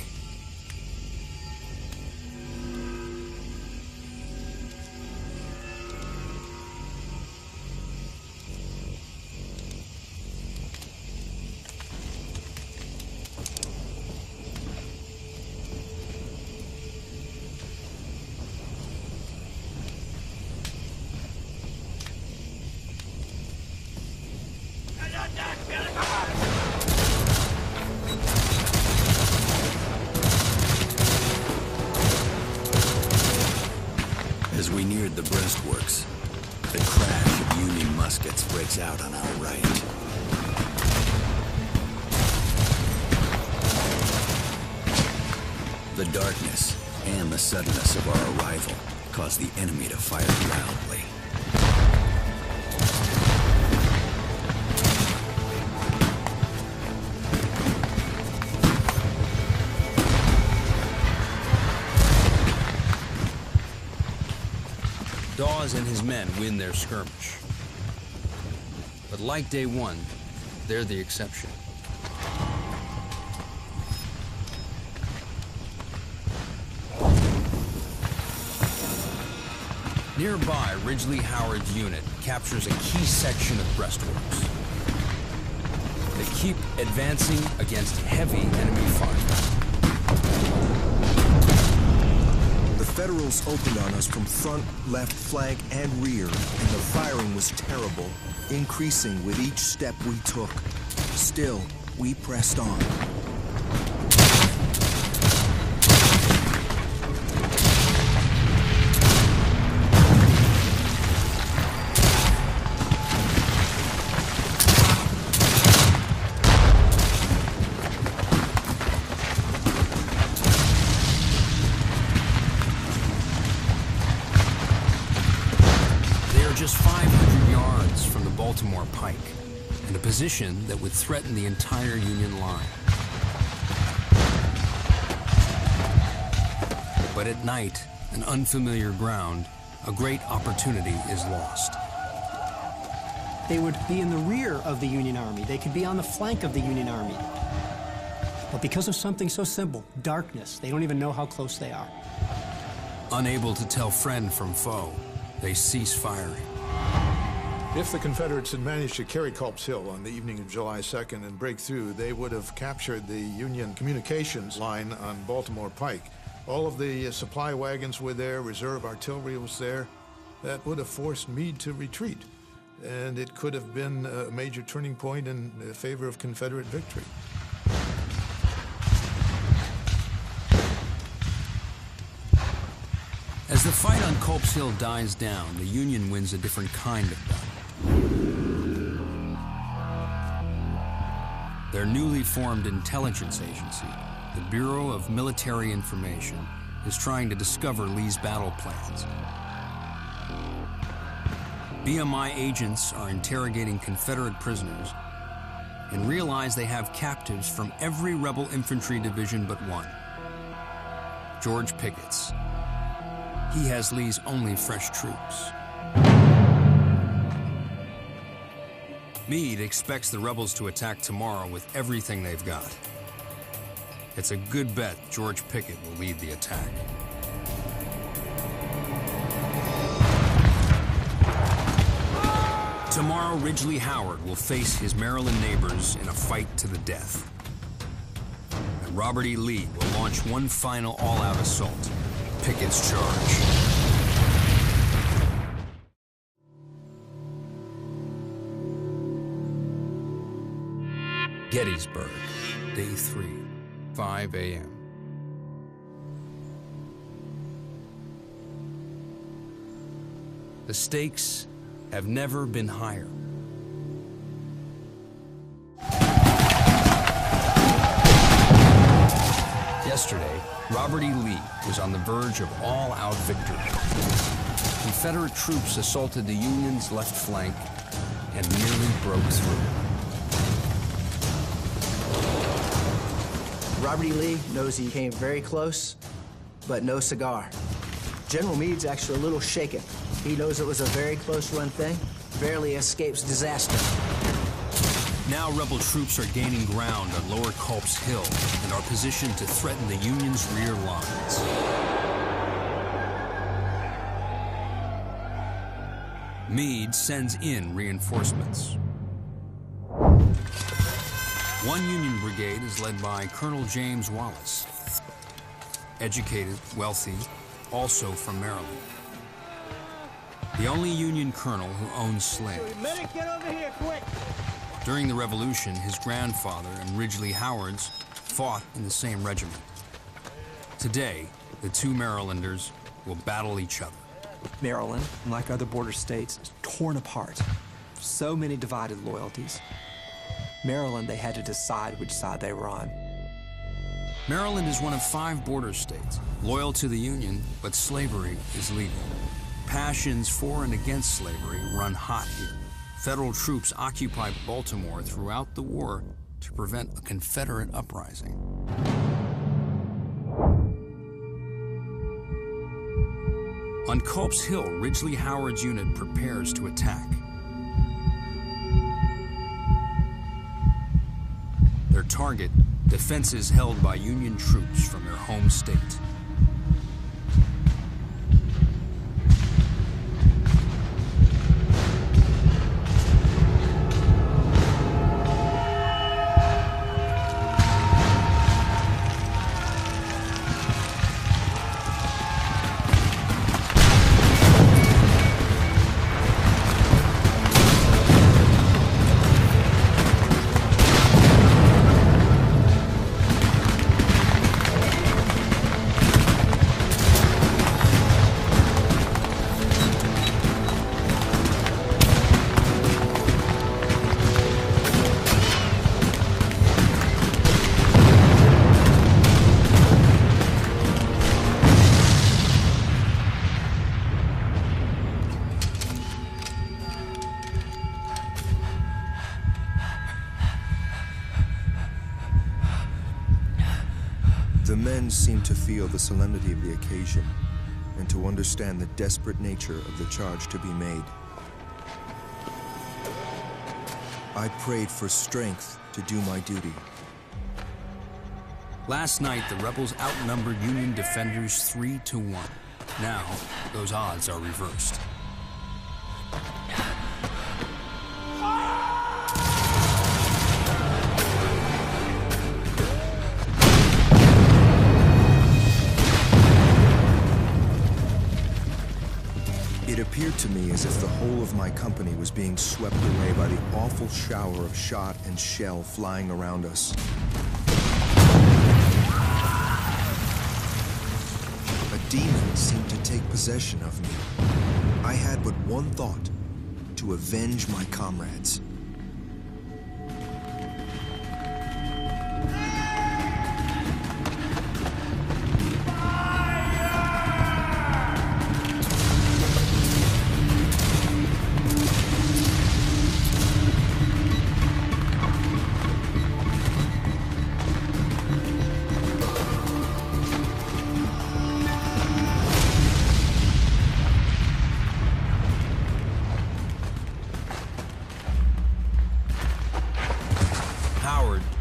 As we neared the breastworks, the crash of Union muskets breaks out on our right. The darkness and the suddenness of our arrival caused the enemy to fire loudly. Dawes and his men win their skirmish. But like day one, they're the exception. Nearby, Ridgely Howard's unit captures a key section of breastworks. They keep advancing against heavy enemy fire. The Federals opened on us from front, left, flank, and rear, and the firing was terrible, increasing with each step we took. Still, we pressed on. Just 500 yards from the Baltimore Pike, and a position that would threaten the entire Union line. But at night, an unfamiliar ground, a great opportunity is lost. They would be in the rear of the Union Army. They could be on the flank of the Union Army. But because of something so simple, darkness, they don't even know how close they are. Unable to tell friend from foe, they cease firing. If the Confederates had managed to carry Culp's Hill on the evening of July 2nd and break through, they would have captured the Union communications line on Baltimore Pike. All of the supply wagons were there, reserve artillery was there. That would have forced Meade to retreat, and it could have been a major turning point in favor of Confederate victory. As the fight on Culp's Hill dies down, the Union wins a different kind of battle. Their newly formed intelligence agency, the Bureau of Military Information, is trying to discover Lee's battle plans. BMI agents are interrogating Confederate prisoners and realize they have captives from every rebel infantry division but one, George Pickett's. He has Lee's only fresh troops. Meade expects the rebels to attack tomorrow with everything they've got. It's a good bet George Pickett will lead the attack. Tomorrow, Ridgely Howard will face his Maryland neighbors in a fight to the death. And Robert E. Lee will launch one final all-out assault, Pickett's charge. Gettysburg, Day 3, 5 a.m. The stakes have never been higher. Yesterday, Robert E. Lee was on the verge of all-out victory. Confederate troops assaulted the Union's left flank and nearly broke through. Robert E. Lee knows he came very close, but no cigar. General Meade's actually a little shaken. He knows it was a very close run thing, barely escapes disaster. Now rebel troops are gaining ground on Lower Culp's Hill and are positioned to threaten the Union's rear lines. Meade sends in reinforcements. One Union brigade is led by Colonel James Wallace, educated, wealthy, also from Maryland. The only Union colonel who owns slaves. Medic, get over here, quick! During the Revolution, his grandfather and Ridgely Howard's fought in the same regiment. Today, the two Marylanders will battle each other. Maryland, like other border states, is torn apart. So many divided loyalties. Maryland, they had to decide which side they were on. Maryland is one of 5 border states, loyal to the Union, but slavery is legal. Passions for and against slavery run hot here. Federal troops occupied Baltimore throughout the war to prevent a Confederate uprising. On Culp's Hill, Ridgely Howard's unit prepares to attack. Their target, defenses held by Union troops from their home state. The men seemed to feel the solemnity of the occasion and to understand the desperate nature of the charge to be made. I prayed for strength to do my duty. Last night, the rebels outnumbered Union defenders 3-1. Now, those odds are reversed. It appeared to me as if the whole of my company was being swept away by the awful shower of shot and shell flying around us. A demon seemed to take possession of me. I had but one thought: to avenge my comrades.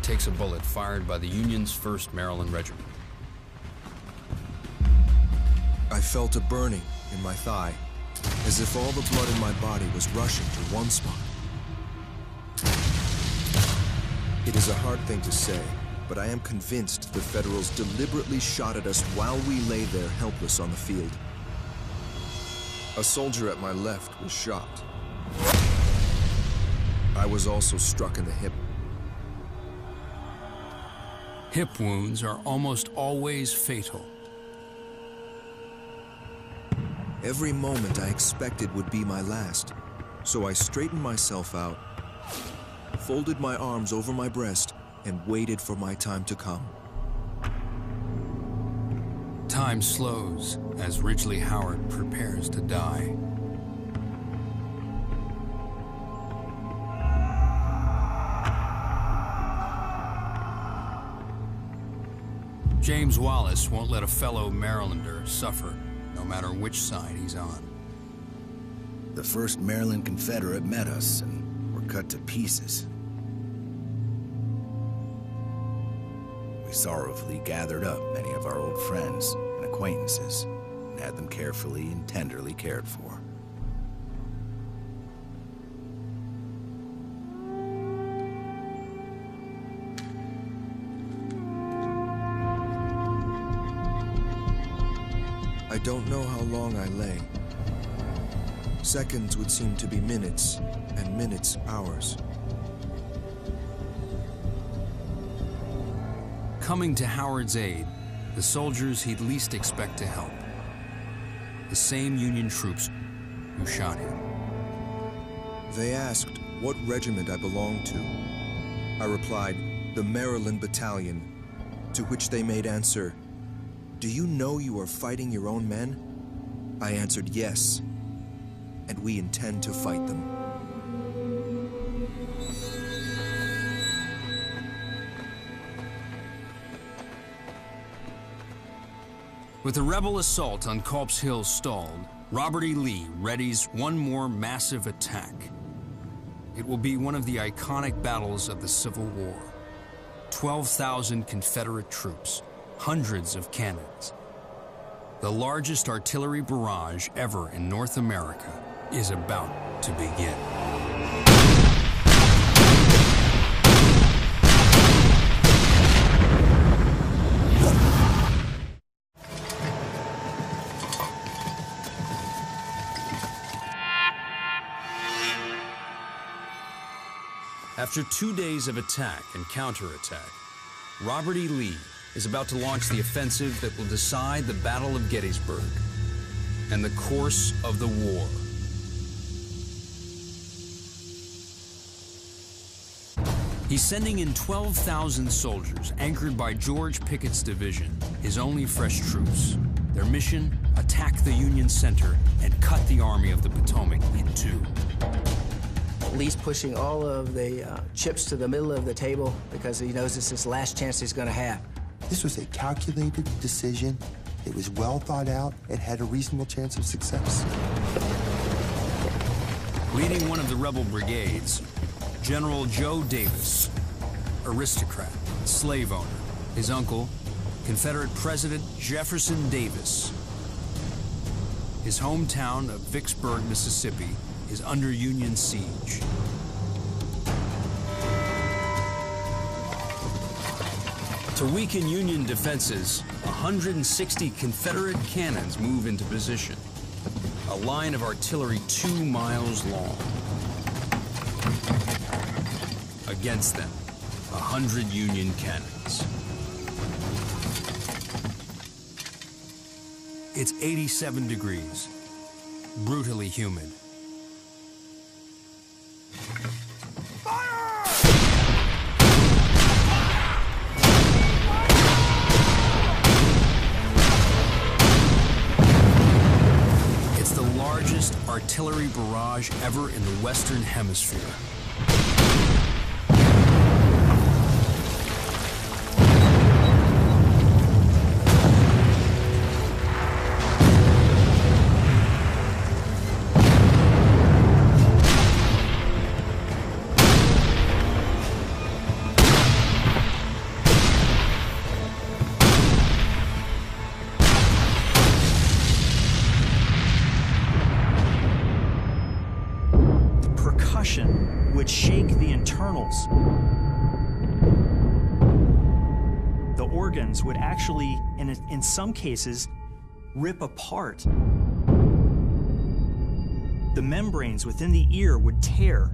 Takes a bullet fired by the Union's 1st Maryland Regiment. I felt a burning in my thigh, as if all the blood in my body was rushing to one spot. It is a hard thing to say, but I am convinced the Federals deliberately shot at us while we lay there helpless on the field. A soldier at my left was shot. I was also struck in the hip. Hip wounds are almost always fatal. Every moment I expected would be my last, so I straightened myself out, folded my arms over my breast, and waited for my time to come. Time slows as Ridgely Howard prepares to die. James Wallace won't let a fellow Marylander suffer, no matter which side he's on. The 1st Maryland Confederate met us and were cut to pieces. We sorrowfully gathered up many of our old friends and acquaintances and had them carefully and tenderly cared for. I don't know how long I lay. Seconds would seem to be minutes, and minutes hours. Coming to Howard's aid, the soldiers he'd least expect to help. The same Union troops who shot him. They asked what regiment I belonged to. I replied, the Maryland Battalion, to which they made answer, "Do you know you are fighting your own men?" I answered, yes, and we intend to fight them. With the rebel assault on Culp's Hill stalled, Robert E. Lee readies one more massive attack. It will be one of the iconic battles of the Civil War. 12,000 Confederate troops, hundreds of cannons. The largest artillery barrage ever in North America is about to begin. After 2 days of attack and counterattack, Robert E. Lee is about to launch the offensive that will decide the Battle of Gettysburg and the course of the war. He's sending in 12,000 soldiers anchored by George Pickett's division, his only fresh troops. Their mission, attack the Union center and cut the Army of the Potomac in two. Lee's pushing all of the chips to the middle of the table because he knows it's his last chance he's going to have. This was a calculated decision. It was well thought out. It had a reasonable chance of success. Leading one of the rebel brigades, General Joe Davis, aristocrat, slave owner. His uncle, Confederate President Jefferson Davis. His hometown of Vicksburg, Mississippi, is under Union siege. To weaken Union defenses, 160 Confederate cannons move into position. A line of artillery 2 miles long. Against them, 100 Union cannons. It's 87 degrees, brutally humid. It's the largest artillery barrage ever in the Western Hemisphere. Would shake the internals. The organs would actually, in some cases, rip apart. The membranes within the ear would tear.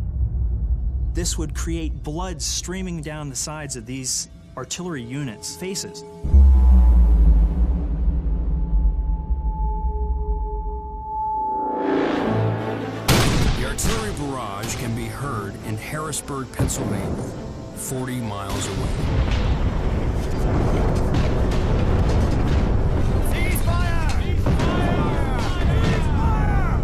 This would create blood streaming down the sides of these artillery units' faces. Artillery barrage can be heard in Harrisburg, Pennsylvania, 40 miles away. Cease fire! Cease fire!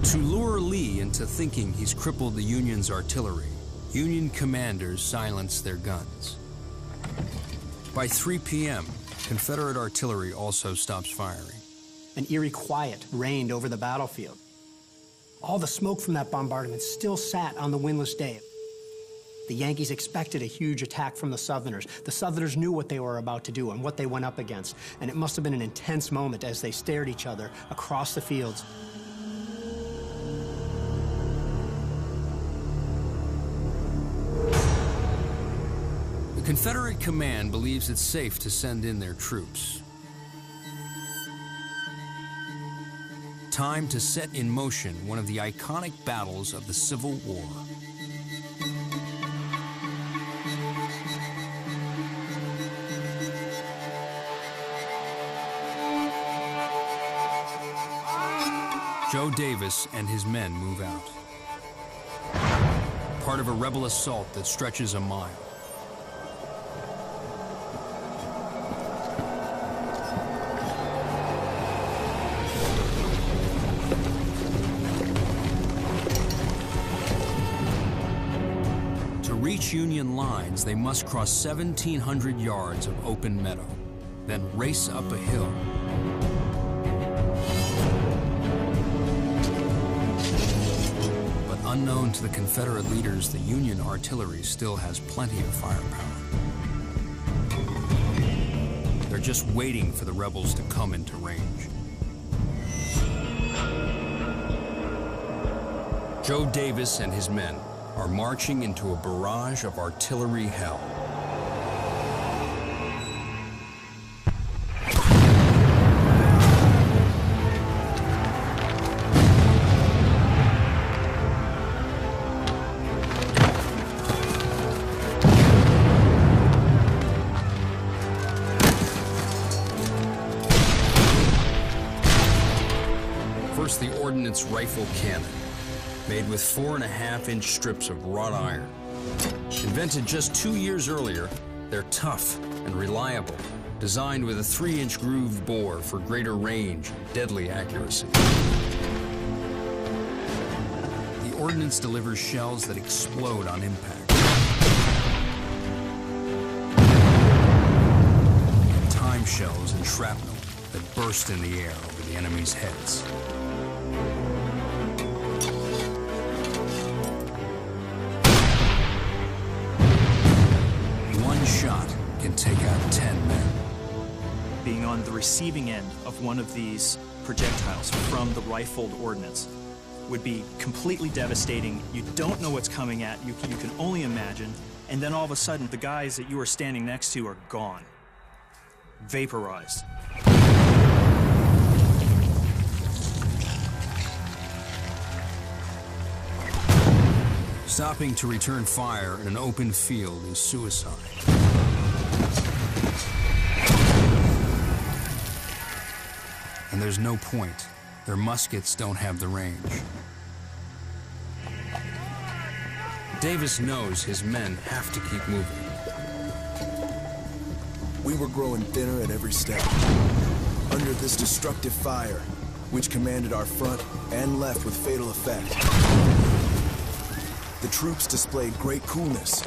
To lure Lee into thinking he's crippled the Union's artillery, Union commanders silence their guns. By 3 p.m., Confederate artillery also stops firing. An eerie quiet reigned over the battlefield. All the smoke from that bombardment still sat on the windless day. The Yankees expected a huge attack from the Southerners. The Southerners knew what they were about to do and what they went up against, and it must have been an intense moment as they stared each other across the fields. The Confederate command believes it's safe to send in their troops. Time to set in motion one of the iconic battles of the Civil War. Joe Davis and his men move out. Part of a rebel assault that stretches a mile. To reach Union lines, they must cross 1,700 yards of open meadow, then race up a hill. Unknown to the Confederate leaders, the Union artillery still has plenty of firepower. They're just waiting for the rebels to come into range. Joe Davis and his men are marching into a barrage of artillery hell. First, the ordnance rifle cannon, made with 4.5-inch strips of wrought iron. Invented just 2 years earlier, they're tough and reliable, designed with a 3-inch grooved bore for greater range and deadly accuracy. The ordnance delivers shells that explode on impact. And time shells and shrapnel that burst in the air over the enemy's heads. One shot can take out 10 men. Being on the receiving end of one of these projectiles from the rifled ordnance would be completely devastating. You don't know what's coming at you. You can only imagine. And then all of a sudden, the guys that you are standing next to are gone. Vaporized. Stopping to return fire in an open field is suicide. And there's no point. Their muskets don't have the range. Davis knows his men have to keep moving. We were growing thinner at every step. Under this destructive fire, which commanded our front and left with fatal effect. The troops displayed great coolness.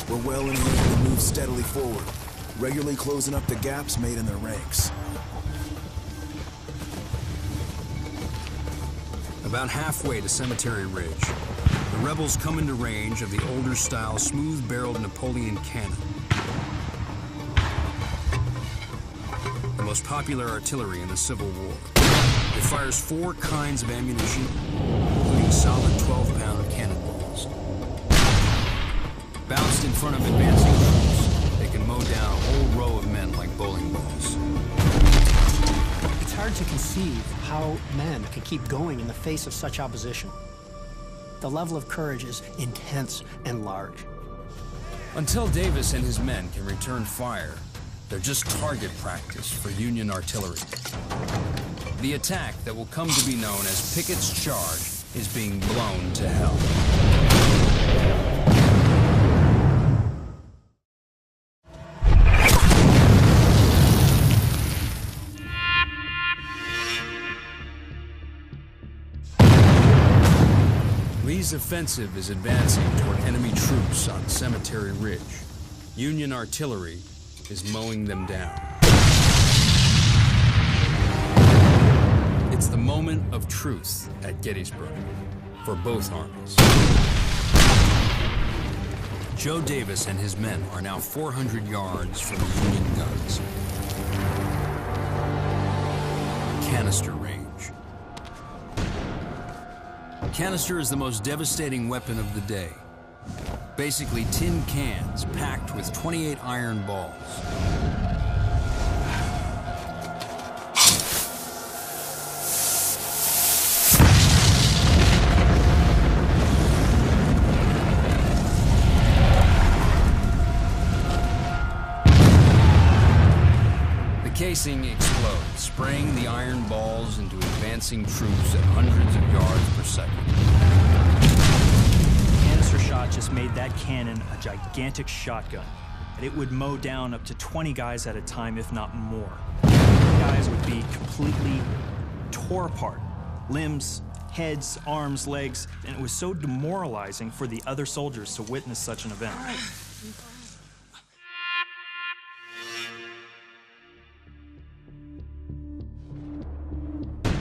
Were well in hand and moved steadily forward, regularly closing up the gaps made in their ranks. About halfway to Cemetery Ridge, the rebels come into range of the older-style, smooth-barreled Napoleon cannon. The most popular artillery in the Civil War. It fires 4 kinds of ammunition, including solid 12-pound cannonballs. Bounced in front of advancing troops, they can mow down a whole row of men like bowling balls. It's hard to conceive how men could keep going in the face of such opposition. The level of courage is intense and large. Until Davis and his men can return fire, they're just target practice for Union artillery. The attack that will come to be known as Pickett's Charge is being blown to hell. Lee's offensive is advancing toward enemy troops on Cemetery Ridge. Union artillery is mowing them down. It's the moment of truth at Gettysburg for both armies. Joe Davis and his men are now 400 yards from the Union guns. Canister range. Canister is the most devastating weapon of the day. Basically tin cans packed with 28 iron balls. The casing explodes, spraying the iron balls into advancing troops at hundreds of yards per second. Canister shot just made that cannon a gigantic shotgun, and it would mow down up to 20 guys at a time, if not more. Guys would be completely tore apart. Limbs, heads, arms, legs, and it was so demoralizing for the other soldiers to witness such an event.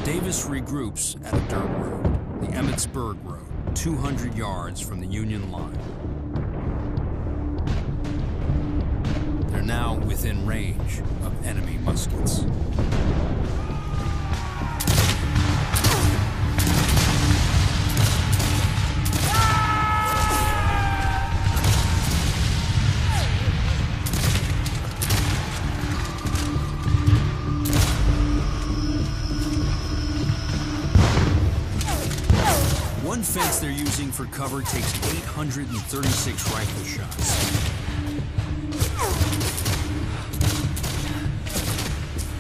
Davis regroups at a dirt road, the Emmetsburg Road, 200 yards from the Union line. They're now within range of enemy muskets. One fence they're using for cover takes 836 rifle shots.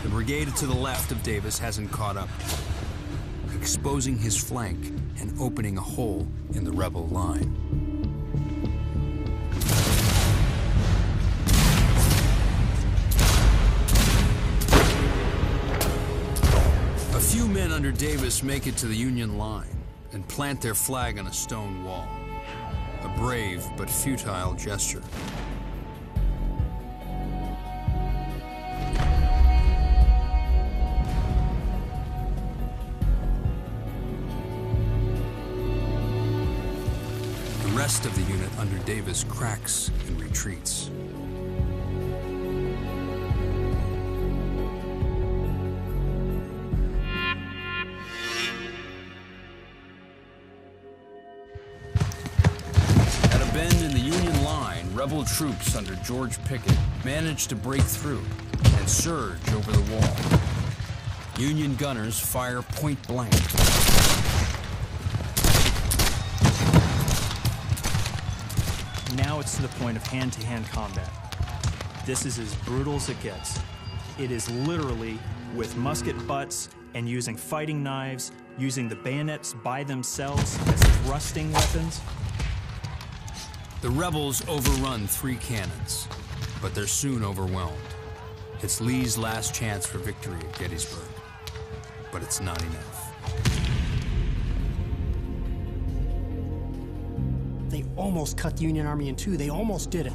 The brigade to the left of Davis hasn't caught up, exposing his flank and opening a hole in the rebel line. A few men under Davis make it to the Union line and plant their flag on a stone wall. A brave but futile gesture. The rest of the unit under Davis cracks and retreats. Rebel troops under George Pickett managed to break through and surge over the wall. Union gunners fire point blank. Now it's to the point of hand-to-hand combat. This is as brutal as it gets. It is literally with musket butts and using fighting knives, using the bayonets by themselves as thrusting weapons. The rebels overrun 3 cannons, but they're soon overwhelmed. It's Lee's last chance for victory at Gettysburg, but it's not enough. They almost cut the Union Army in two. They almost did it.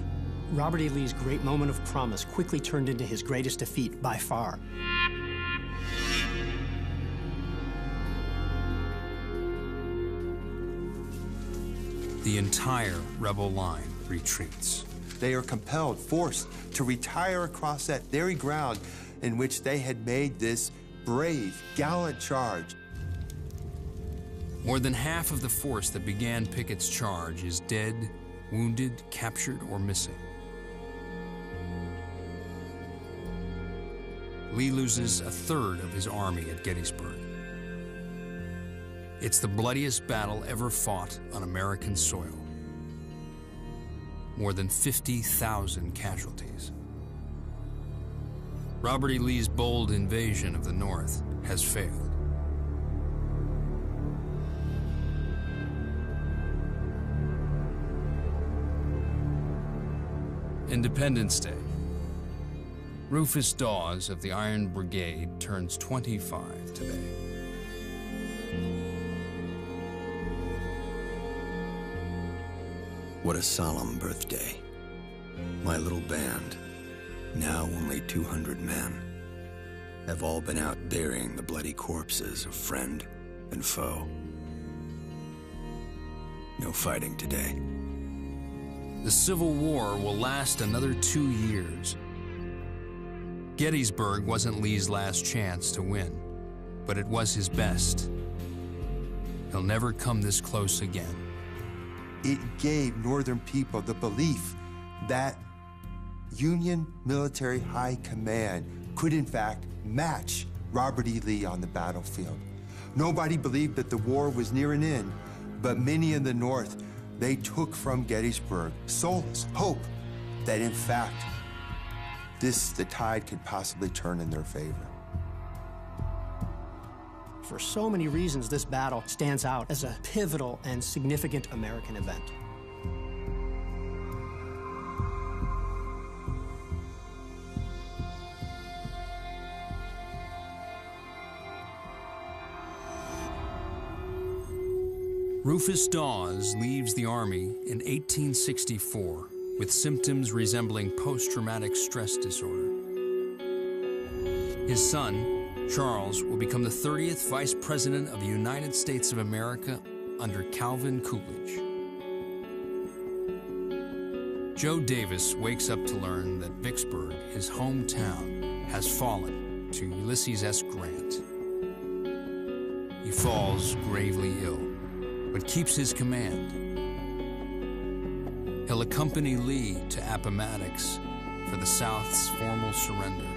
Robert E. Lee's great moment of promise quickly turned into his greatest defeat by far. The entire rebel line retreats. They are compelled, forced to retire across that very ground in which they had made this brave, gallant charge. More than half of the force that began Pickett's charge is dead, wounded, captured, or missing. Lee loses a third of his army at Gettysburg. It's the bloodiest battle ever fought on American soil. More than 50,000 casualties. Robert E. Lee's bold invasion of the North has failed. Independence Day. Rufus Dawes of the Iron Brigade turns 25 today. What a solemn birthday. My little band, now only 200 men, have all been out burying the bloody corpses of friend and foe. No fighting today. The Civil War will last another 2 years. Gettysburg wasn't Lee's last chance to win, but it was his best. He'll never come this close again. It gave Northern people the belief that Union military high command could in fact match Robert E. Lee on the battlefield. Nobody believed that the war was near an end, but many in the North, they took from Gettysburg solace, hope that in fact the tide could possibly turn in their favor. For so many reasons, this battle stands out as a pivotal and significant American event. Rufus Dawes leaves the Army in 1864 with symptoms resembling post-traumatic stress disorder. His son, Charles, will become the 30th Vice President of the United States of America under Calvin Coolidge. Joe Davis wakes up to learn that Vicksburg, his hometown, has fallen to Ulysses S. Grant. He falls gravely ill, but keeps his command. He'll accompany Lee to Appomattox for the South's formal surrender.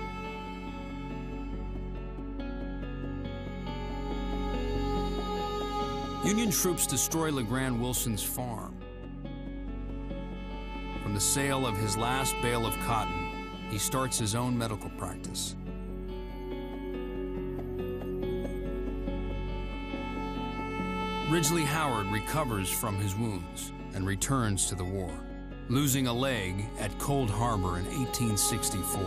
Union troops destroy LeGrand Wilson's farm. From the sale of his last bale of cotton, he starts his own medical practice. Ridgely Howard recovers from his wounds and returns to the war, losing a leg at Cold Harbor in 1864.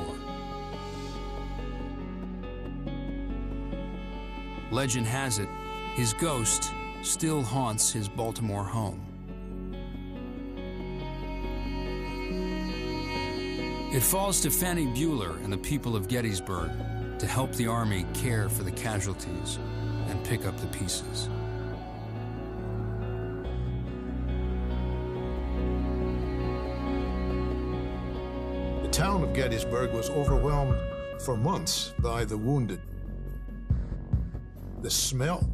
Legend has it, his ghost still haunts his Baltimore home. It falls to Fannie Bueller and the people of Gettysburg to help the Army care for the casualties and pick up the pieces. The town of Gettysburg was overwhelmed for months by the wounded. The smell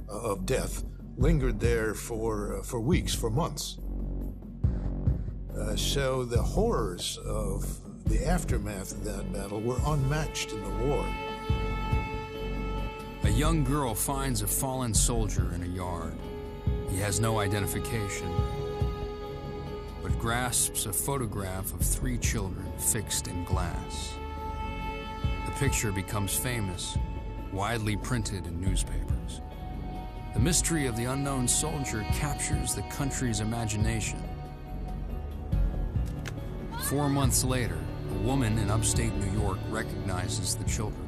of death lingered there for weeks, for months. So the horrors of the aftermath of that battle were unmatched in the war. A young girl finds a fallen soldier in a yard. He has no identification, but grasps a photograph of 3 children fixed in glass. The picture becomes famous, widely printed in newspapers. The mystery of the unknown soldier captures the country's imagination. 4 months later, a woman in upstate New York recognizes the children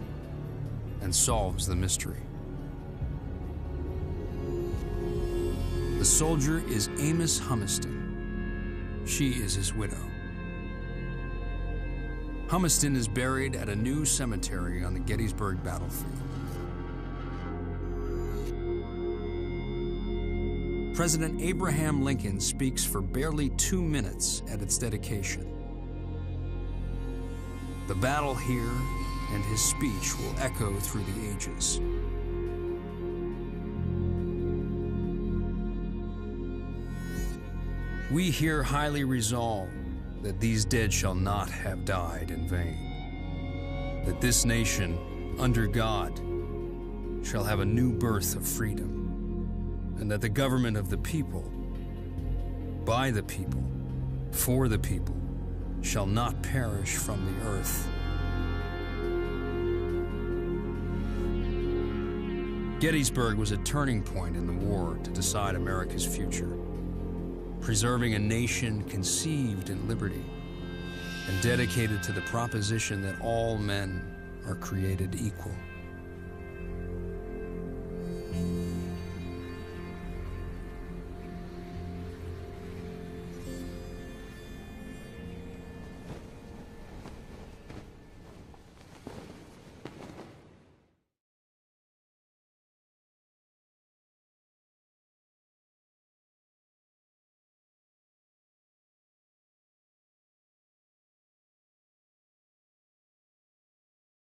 and solves the mystery. The soldier is Amos Humiston. She is his widow. Humiston is buried at a new cemetery on the Gettysburg battlefield. President Abraham Lincoln speaks for barely 2 minutes at its dedication. The battle here and his speech will echo through the ages. We here highly resolve that these dead shall not have died in vain, that this nation, under God, shall have a new birth of freedom, and that the government of the people, by the people, for the people, shall not perish from the earth. Gettysburg was a turning point in the war to decide America's future, preserving a nation conceived in liberty and dedicated to the proposition that all men are created equal.